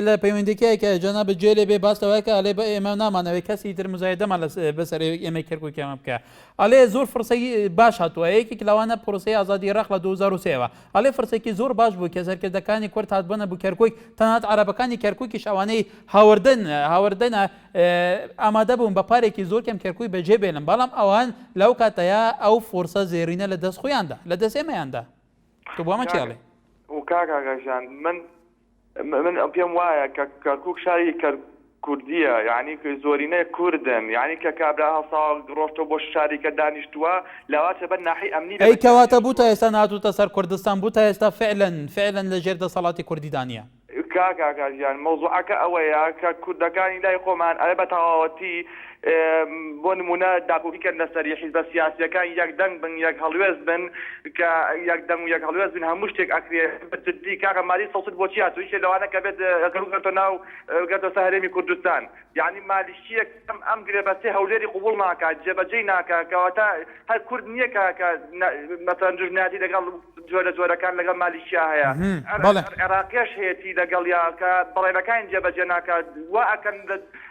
لە پەیوەندیکەیە کە جەناب جێلێ بێ باستەوەی کە ئەڵێ ئێمە نامانەوەی کەسی تر مزایدەمان بەسەر ئێمە کەرکووک ئێمە بکە ئەڵێ زۆر فرسەی باش هاتووە یەکێک لەوانە پرۆسەی ئازادی عێراق لە 2003ەوە ئەڵێ فرسێکی زۆر باش بوو کە سەرکردەکانی کورد هاتبوونە بوو کەرکووک تەنانەت عەرەبەکانی کەرکووکیش ئەوانەی هاوردەنە ئامادە بوون بە پارێکی زۆر کەم کەرکووی بەجێ بێنن بەڵام ئەوان لەو کاتەیە ئەو فۆرسە زێرینە لە دەست خۆیاندا لە دەست ئێمەیاندا تو بۆ ئەمە چیاڵێ و کاکاگەژان من پێم وایە کە کەرکووک شاری کوردیە یعنی زۆرینەی کوردن یعنی کە کابرا هەسا ڕۆشتۆ بۆ شاریکە دانیشتووە لەواتە بە ناحی ئەمنی ئەی کەواتە بوو تا ئێستا ناتوتە سەر کوردستان بوو تا ئێستا فعلەن لە ژێر دەسەڵاتی کوردی دانیە کاکاگەژیان مەوزوعەکە ئەوەیە کە کوردەکانی لای خۆمان ئەرێ بە تەواوەتی بۆ نمونە داگوریکردن لەسەری حیزبە سیاسیەکان یەک دەنگ بن یەک هەڵوێز بن کە یەک دەنگ و یەک هەڵوێز بن هەموو شتێک ئەکرێ بەجددی کاکە مالی سەوسد بۆچی هاتوویشێ لەوانە کە بێت گەڕوگەتۆ ناو گەردۆسە هەرێمی کوردستان یعنی مالیشتیەک ئەم گرێبەستێ هەولێری قوبوڵ ناکات جێبەجێی ناکات کەواتە هەر کورد نییە کە مەسەڵەن جوژناتی لەگەڵ جۆرەکان لەگەڵ مالیشیا هەیە عێراقیش هەیەتی لەگەڵ یا کە بەڵێنەکان جێبەجێ ناکات وا ئەکەن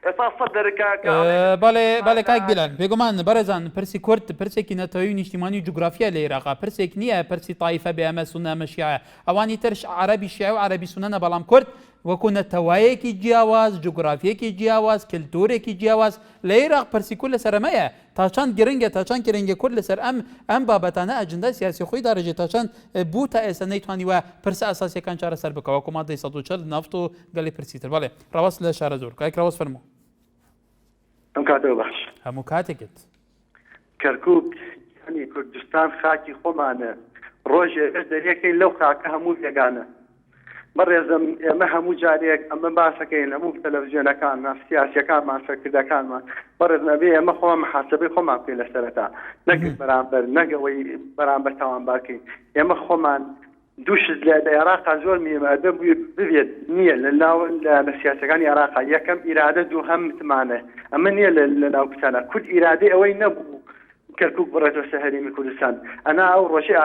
ئێستا سەد دەرەکە بەڵێ کاک بیلال بێگومان بەڕێزان پرسی کورد پرسێکی نەتەوەی و نیشتیمانی و جوگرافیا لە عێراقا پرسێک نییە پرسی تایفە بێ ئەمە سونە ئەمە شیعە ئەوانی ترش عەرەبی شیعە و عەرەبی سونەنە بەڵام کورد وەکو نەتەوایەکی جیاواز جوگرافیەکی جیاواز کلتورێکی جیاواز لە عێراق پرسی کورد لەسەر ئەمەیە تا چەند گرنگە تا چەند گرنگە کورد لەسەر ئەم بابەتانە ئەجندای سیاسی خۆی داڕێژێت تا چەند بوو تا ئێستا نەیتوانیوە پرسە ئاساسیەکان چارەسەر بکەوە وەکو مادەی 140 نەفت و گەڵی پرسیتر بەڵێ ڕەوەست لە شارە زۆر کاک ڕەوەست فەرموو ئەم کاتەوە باش هەموو کاتێکت کەرکووک ینی کوردستان خاکی خۆمانە ڕۆژێ دەریەکەی لەو خاکە هەموو یەگانە بەڕێزم ئێمە هەموو جارێک ئەمە باسەکەین هەموو تەلەڤیزیۆنەکانمان سیاسیەکانمان سەرکردەکانمان بەڕێزمە بێ ئێمە خۆمان محاسبەی خۆمان بکەین لە سەرەتا نەگەر بەرامبەر نەگەوەی بەرامبەر تاوانبارکەین ئێمە خۆمان دووشت لە عێراقا زۆر میێمەدە ببێت نییە لە سیاسەکانی عێراقا یەکەم ئیرادە دوو هەم متمانە ئەمە نییە لە ناو کچانە کورد ئیرادەی ئەوەی نەبوو کەرکووک بڕێتەوە سەر هەرێمی کوردستان ئەنا ئەو ڕۆژەی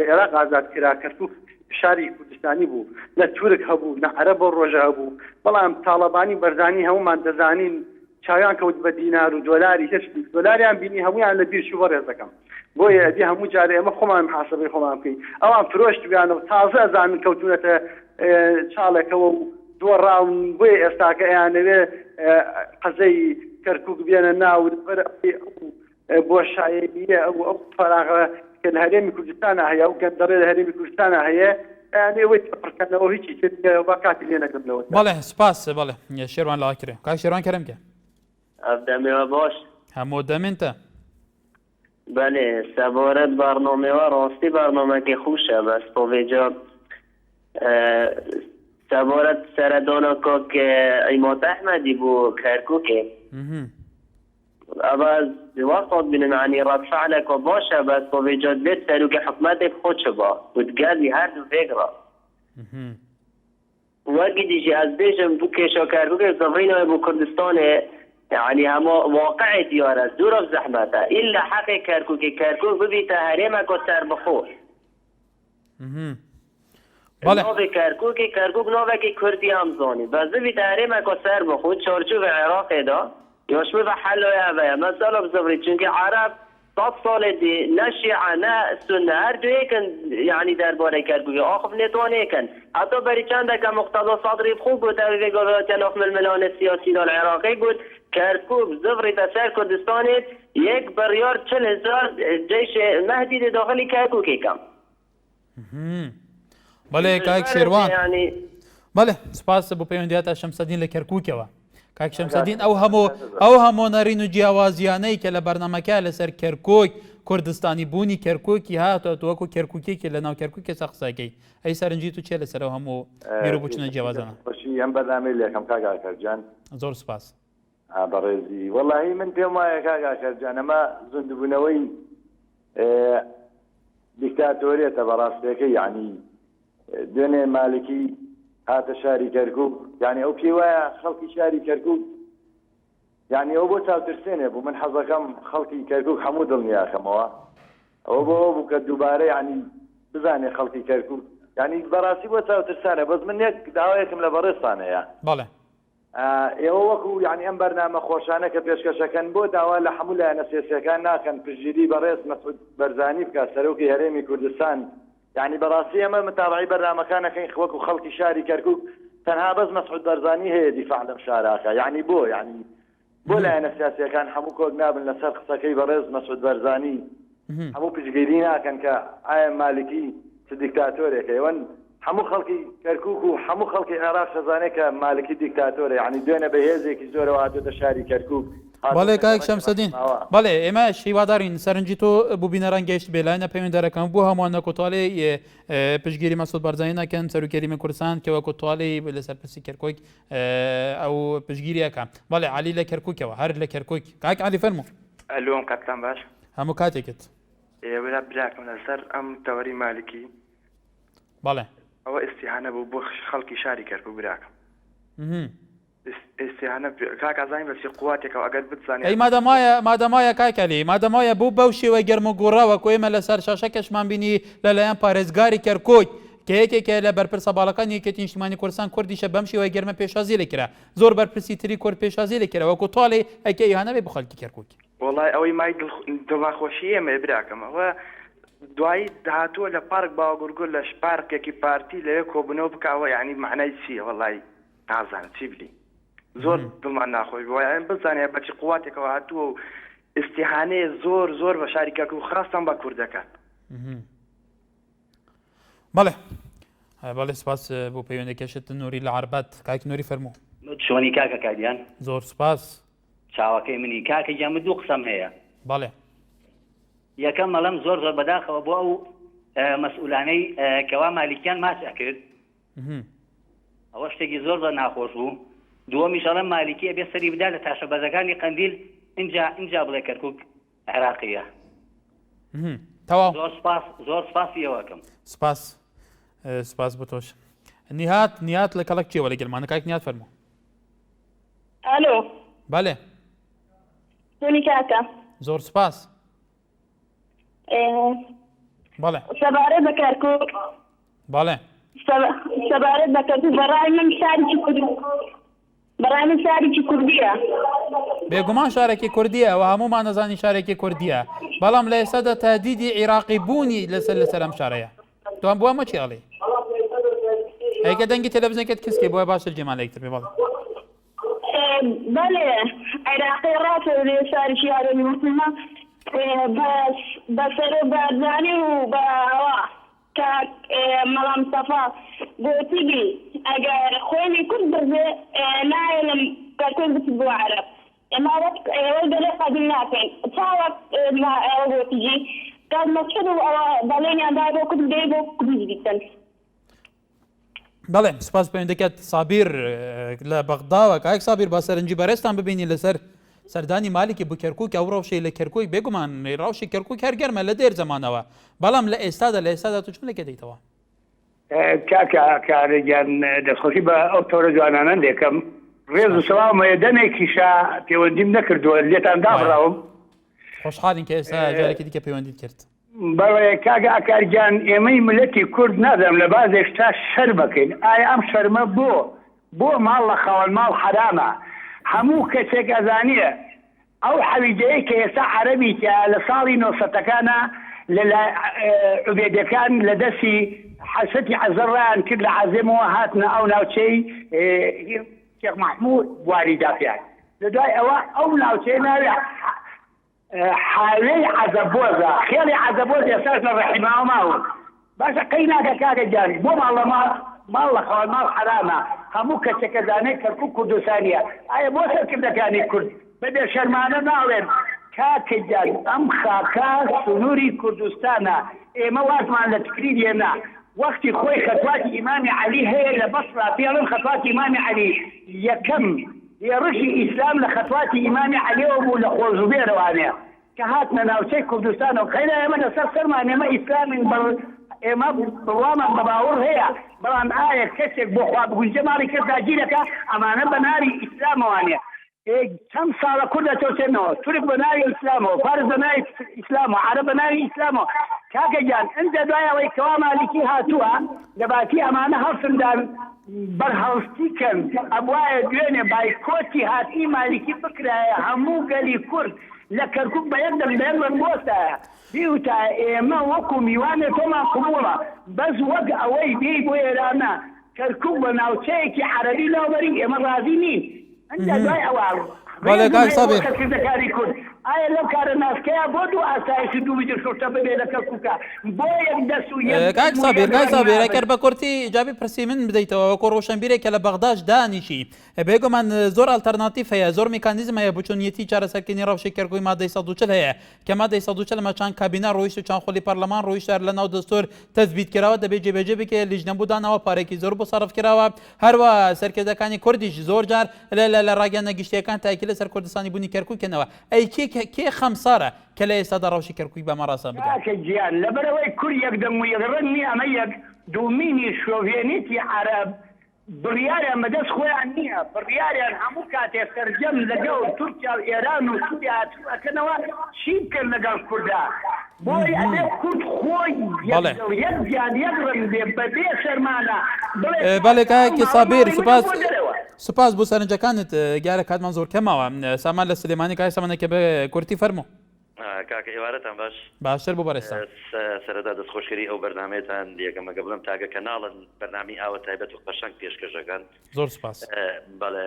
عێراق ئازاد کرا کەرکووک شاری کوردستانی بوو نە تورک هەبوو نە عەرەب بۆ ڕۆژە هەبوو بەڵام تاڵەبانی بەرزانی هەمومان دەزانین چاویان کەوت بە دینار و دۆلاری هیچ دۆلاریان بینی هەمویان لە بیرشو بەڕێز دەکەم بۆیە دی هەموو جارێ ئەمە خۆمان محاسبەی خۆمان بکەین ئەوان فرۆشت بیانەوە تازە ئەزانن کەوتونەتە چاڵێکەوە و دۆڕاون بۆیە ئێستاکە ئەیانەوێ قەزەی کەرکووک بێنە ناو بۆ شایەیە ئەو فەراغە کە لە هەرێمی کوردستانە هەیە و گەندەڕێ لە هەرێمی کوردستانە هەیە ئەوەی پڕکردنەوە هیچی با کاتی لێ نەگرنەوە بەڵێ سپاس بەڵێ شێروان لەوا کرێ کاک شێروان کەرەمکە دەمێوە باش هەموو دەمێنتە بله سبارت برنامه و راستی برنامه که خوشه بس پاویجا سبارت سردانا که ایمات احمدی بو کرکوکه اول وقت بینم یعنی رد فعلك و باشه بس پاویجا بیت سرو که حکمت خود شبا و دگردی هر دو فکره وقتی دیجی از بیشم بو کشا کرکوکه زفرین بو کردستانه يعني هم واقع ديار دور زحمته الا حق كركوك ببيت هرمك وسر بخور نوع كركوك نوع كردي هم زاني بس ببيت هرمك وسر بخور چارچوب عراق دا يشمل بحل ويا مثلا بزفري چونك عرب 100 سال دي نه شیعه نه سنه هر دو یکن یعنی درباره کرکوک آخف نتوانه یکن حتی بری چند که مقتضی صدری خوب بود اوی گوهات نخم الملان السیاسی دال عراقی بود کرکوک زفری تسر کردستانیت 1 بریار 40,000 جیش مهدی داخلی کرکوک کم بله کاک شیروان بله سپاس بو پەیوەندیاتە شەمسەدین لە کەرکووکەوە کاک شەمسەدین ئەو هەموو نەڕین و جیاوازیانەی کە لە بەرنامەکە لەسەر کەرکووک کوردستانی بوونی کەرکووکی هاتووە وەکو کەرکووکێکی لە ناو کەرکووکێ قسەکەی ئەی سەرنجی تو چێ لەسەر هەموو بیر و بچونە جیاوازانە ئەم بەرنامەی لێکەم کاگاکەرجان زۆر سپاس بەڕێزی وەڵاهی من پێم وایە کاگاکەرجان ئەمە زوندبوونەوەی دیکتاتۆریەتە بەڕاستیەکەی یعنی دوێنێ مالکی هاتە شاری کەرکووک یعنی ئەو پێی وایە خەڵکی شاری کەرکووک یعنی ئەو بۆ چاوترسێنێ بوو من حەزەکەم خەڵکی کەرکووک هەموو دڵنیاکەمەوە ئەوە بۆ بوو کە دووبارە یعنی بزانێ خەڵکی کەرکووک ینی بەڕاستی بۆ چاوترسانە بەس من یەک داوایەکم لە بەڕێستانەیە بەڵێ ئێوە وەکو یعنی ئەم بەرنامە خۆشانە کە پێشکەشەکەن بۆ داوا لە هەموو لایەنە سیاسیەکان ناکەن پشگیری بەڕێز مەسعود بەرزانی بکات سەرۆکی هەرێمی کوردستان یعنی بەڕاستی ئەمە متابعی بەرنامەکانەکەین وەکو خەڵکی شاری کەرکووک تەنها بەس مەسعود بەرزانی هەیە دیفاع لەم شاراکە یعنی بۆ یعنی بۆ لایەنە سیاسیەکان هەموو کۆک نابن لەسەر قسەکەی بەڕێز مەسعود بەرزانی هەموو پشگیری ناکەن کە ئایا مالکی چ دیکتاتۆرێکە ئێوەن هەموو خەڵکی کەرکووک و هەموو خەڵکی عێراق شەزانێت کە مالکی دیکتاتۆرە یعنی دوێنە بە هێزێکی زۆرەوە هاتوۆتە شاری کەرکووک بەڵێ کاک شەمسەدین بەڵێ ئێمە شیوادارین سەرنجی تۆ بووبینەران گەیشت بێلایەنە پەیوەنددارەکەم بۆ هەمووانە کۆتواڵی پشگیری مەسعود بەرزانی ناکەن سەرۆکیەریمی کوردستان کەوە کۆتواڵی لەسەر پرسی کەرکۆک ئەو پشگیریەکە بەڵێ علی لە کەرکووکەوە هەر لە کەرکۆک کاک علی فەرموو ئەلۆم کاپتان باش هەموو کاتێکت ئێوە براکەم لەسەر ئەم تەوەری مالکی بەڵێ ئەوە ئستیهانە بوو بۆ خەڵکی شاری کەرکووک براکەم ئستیهانە کاکازانی بەسی قواتێکەوە ئەگەر بتزانێت ئەی مادەمایە کاکەلی مادەمایە بوو بەو شێوە گەرم و گوڕاوە کۆ ئێمە لەسەر شاشەکەشمان بینی لەلایەن پارێزگاری کەرکۆک کە یەکێکە لە بەرپرسە باڵەکانی یەکێتی نیشتیمانی کوردستان کوردیشە بەم شێوەیە گەرمە پێشازی لێکرا زۆر بەرپرسی تری کورد پێشازی لێکرا وەکو تۆڵێ ئەیکە ئیهانە بێ بە خەڵکی کەرکووک وڵای ئەوەی مای دڵخۆشی ئێمە براکەمەوە دوایی داهاتووە لە پارک باوەگورگل لە پارکێکی پارتی لەوێ کۆبنەوە بکەوە یعنی معنای چییە وڵای نازانم چی بلی زۆر دڵمان ناخۆی بۆیان بزانێ بەچی قواتێکەوە هاتووە و ئستیهانەیە زۆر زۆر بە شاری کەرکووک و خاستان بە کوردەکان بەڵێ بەڵێ سپاس بۆ پەیوەندەکەشت نووری لە عربەت کاکی نووری فەرموو چۆنی کاکە کاریان زۆر سپاس چاوەکەی منی کاکە گیان دوو قسەم هەیە بەڵێ یەکەم مەڵەم زۆر زۆر بەداخەوە بۆ ئەو مەسئولانەی کەوا مالیکیان ماچە کرد ئەوە شتێکی زۆر زۆر ناخۆش بوو دووەمیش ئەڵەم مالیکیە بێ سەری بدا لە تاشە بەزەکانی قەندیل اینجا بڵێ کەرکووک عێراقیە تەواو زۆر سپاسی ئەوەکەم سپاس بۆ تۆش نیات لە کەڵک چێوە لە گەلمانە کاک نیات فەرموو ئەلۆ بەڵێ چۆنی کاکە زۆر سپاس بەڵێ سەبارەت بە کەرکووک بەڵێ سەبارەت بە کەرکووک بەڕای من شارێکی کوردیە بێگومان شارێکی کوردیە و هەمومان نەزانی شارێکی کوردیە بەڵام لە ئێستادا تادیدی عێراقی بوونی لەسەر ئەم شارەیە توان بووە مەچی ئەڵێ ئەیکە دەنگی تەلەڤیزیۆنەکەت کەسکێ بۆیە باشتر جێمالێکتر بێ بەڵێ بەڵێ عێراقی ڕاتە لێ شارێکی هەرێمی موسڵمان بەسەر بەرزانی و بەوا کاک مەڵام سەفا گوتیبی ئەگەر خۆینی کورد بزێ نایە لەم کەرکووک بچ بۆ عەرەب ئێمە ئێوە دەلێ قەبول ناکەین چاوەک ئێوە گوتیجی کات مەسعود و ئەوە بەڵێنیاندا بۆ کورد دەی بۆ کوردی دیتن بەڵێ سپاس پەیوەندەکەت سابیر لە بەغداوە کاک سابیر با سەرنجی بەڕێستان ببینی لەسەر سەردانی مالکی بۆ کەرکووک ئەو ڕەوشەی لە کەرکووک بێگومان ڕەوشی کەرکووک هەر گەرمە لە دێر زەمانەوە بەڵام لە ئێستادا تو چۆن لەکە دەیتەوە کاکە کارێکیان دەستخۆشی بە ئەو تۆرە جوانانە دێکەم ڕێز و سەڵامە دەمێکیشا پەیوەندیم نەکردووە لێتان دابڕاوم خۆشحاڵین کە ئێستا جارێکی دیکە پەیوەندیت کرد بەڵێ کاکە ئاکارگیان ئێمەی ملەتی کورد نادەم لە بازێک تا شەر بکەین ئایا ئەم شەرمە بۆ ماڵ لە خاوەن ماڵ حرامە هەموو کەسێک ئەزانیە ئەو حەویجەیە کە ئێستا عەرەبی کە لە ساڵی 900ەکانە لە عوبێدەکان لە دەستی حەسەتی عەزەڕیان کرد لە عەزێمەوە هاتنە ئەو ناوچەی شێخ مەحموود بواری دافیان لە دوای ئەوە ئەو ناوچەی ناوی حاوێی عەزەبۆزە خێڵی عەزەبۆز ئێستاش لە ڕەحیماوە ماوە باشە قەی ناکە کاکە جاری بۆ ماڵ لە خاوەن ماڵ حرامە هەموو کەسێکە زانێت کەرکووک کوردستانیە ئایا بۆ سەرکردەکانی کورد بەبێ شەرمانە ناڵێن کاکە جاری ئەم خاکە سنووری کوردستانە ئێمە وازمان لە تکریر هێنا وەختی خۆی خەتواتی ئیمامی عەلی هەیە لە بەسڕا پێڵن خەتواتی ئیمامی عەلی یەکەم ڕژی ئیسلام لە خەتواتی ئیمامی عەلیەوە بوو لە خۆزوبێرەوانەیە کە هاتنە ناوچەی کوردستانەوە خەیرە ئێمە لەسەر سەرمان ئێمە ئیسلامین ئێمە بڕوامان بەباوەڕ هەیە بەڵام ئایا کەسێک بۆ خوا بگویجە ماڵی کەس داگیرەکە ئەمانە بە ناری ئیسلامەوانێ چەند ساڵە کورد دەچۆچێنەوە تورک بە ناوی ئیسلامەوە فارس بە ناوی ئیسلامەوە عەرەب بە ناوی ئیسلامەوە کاکەجان ئەمجا دوایەوەی کەوا مالیکی هاتووە دەباتی ئەمانە هەڵسندان بەرهەڵستیکەن ئەبوایە دوێنێ بایکۆتی هاتی مالیکی بکرایە هەموو گەلی کورد لە کەرکووک بە یەک دەمبێن بۆستایە بیوتە ئێمە وەکو میوانێ تۆمان قبوڵە بەس وەک ئەوەی دێی بۆ ئێرانە کەرکووک بە ناوچەیەکی عەرەبی لاوبەری ئێمە ڕازی نین ئەنجا دوای ئەوە بەڵێ کاک سابیر کردەکاری کورد ئایا لەو کارە ناسکەیە بۆ دوو ئاسایشی دوو بجر شۆشتە ببێ لە کەرکووکە بۆ یەک دەست و کاک سابیر ئەگەر بە کورتی جابی پرسی من بدەیتەوە وەکو ڕۆشنبیرێکە لە بەغداش دانیشی بێگومان زۆر ئالتەرناتیف هەیە زۆر میکانیزم هەیە بچوونیەتی چارەسەرکردنی ڕەوشی کەرکووی مادەی 140 هەیە کە مادەی 140 لەمە چند کابینە ڕۆیشت و چند خۆلی پەرلەمان ڕۆیشتار لە ناو دەستور تەثبیت کراوە دەبێت جێبەجێ بکە لیژنەبوودانەوە پارێکی زۆر بۆ سەرف کراوە هەروە سەرکردەکانی کوردیش زۆر جار لە ڕاگەیان نەگەشتیەکان تاکی لەسەر کوردستانی بوونی کەرکووکەنەوە ئەی کێ خەمسارە کە لە ئێستادا ڕەوشی کەرکووی بەمە ڕاستە بگات گیان لەبەرەوەی کور یەکدەم و یەکڕەن نییە ئەمە یەک دومینی شۆڤێنیتی عەرەب بڕیاریان بەدەست خۆیان نییە بڕیاریان هەموو کاتێک سەرجەم لەگەڵ تورکیا و ئێران و سووریا هاتووەکەنەوە چی بکەن لەگەڵ کووردا بۆی ئەبێ کورد خۆی یەک گیان یەکڕەن بێ بەبێ شەرمانە بەڵێ کاکی سابیر سوپاس بۆ سەرنجەکانت گیارە کاتمان زۆر کەمەوە سامان لە سلێمانی کای سامانێکە بە کورتی فەرموو کاکە ئێوارەتان باش باشتر بۆ بەڕێستا سەرەتا دەستخۆشکەری ئەو بەرنامەیەتان یەکەمەگە بڵم تاگە کەناڵن بەرنامی ئاوە تایبەت و قەشەنگ پێشکەشەکان زۆر سپاس بەڵێ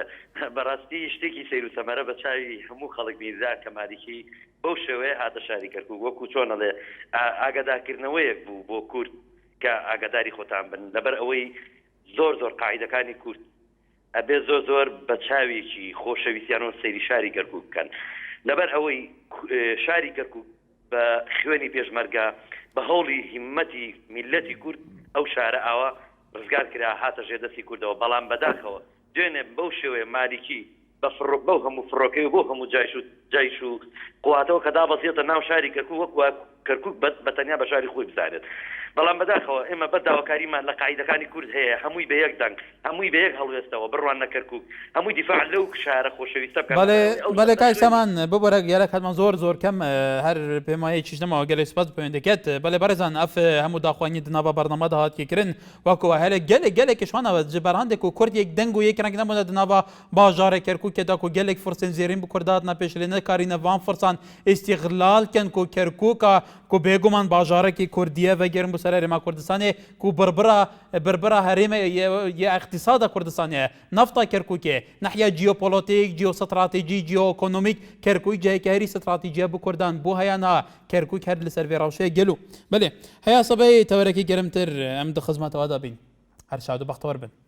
بەڕاستی شتێکی سیر و سەمەرە بە چاوی هەموو خەڵک میرزا کە مالیکی بەو شێوەیە هاتە شاری کەرکووک وەکو چۆنەڵێ ئاگادارکردنەوەیەک بوو بۆ کورد کە ئاگاداری خۆتان بن لەبەر ئەوەی زۆر قاعیدەکانی کورد ئەبێ زۆر بە چاوێکی خۆشەویستیان و سەیری شاری کەرکووک بکەن لەبەر ئەوەی شاری کەرکووک بە خوێنی پێشمەرگە بە هەوڵی هیمەتی میلەتی کورد ئەو شارە ئاوا ڕزگار کرا هاتە ژێدەستی کوردەوە بەڵام بەداخەوە دوێنێ بەو شێوەیە مالیکی بەو هەموو فڕۆکەی و بۆ هەموو جایش و قواتەوە کە دابەزێتە ناو شاری کەرکووک وەکو کەرکووک بەتەنیا بە شاری خۆی بزانێت بەڵام بەداخەوە ئێمە بەداواکاریمان لە قاعیدەکانی کورد هەیە هەمووی بە یەک دەنگ هەمووی بە یەک هەڵوێستەوە بڕوان نەکەرکووک هەمووی دیفاع لەو شارە خۆشەویستە بکەن بەڵێ کاک سامان ببەرە گیارە کاتمان زۆر کەم هەر پێمایەکیش نەماوە گەلێ سوپاس پێوێن دەکێت بەڵێ بەڕێزان ئەف هەموو داخوانی دنابە بەرنامە داهاتیکردن وەکووە هەرە گەلێک شوانەوە جبەرهەندێک و کورد یەک دەنگ و یەک ڕەنگ نەبوونە دنابە باژارێ کەرکووکێدا و گەلێک فرسێن زێرین بکورداتنە پێشلێنە کارینە وان فرسان ئیستیغلال کەن و کەرکووکە کو بێگومان باژارێکی کوردیە وەگەرم بۆ سەر هەرێما کوردستانê ku birbira herême ya iqtisada Kurdistanê nafta Kerkûkê nehiya jeopolîtik, jeostratejî, jeoekonomîk Kerkûk cihekî herî stratejîya bi Kurdan bû heya na Kerkûk her li ser vê rewşeyê gelo. Belê heya sebeyê tewerekî germtir em di xizmeta we de bîn. Her şad û bextewar bin.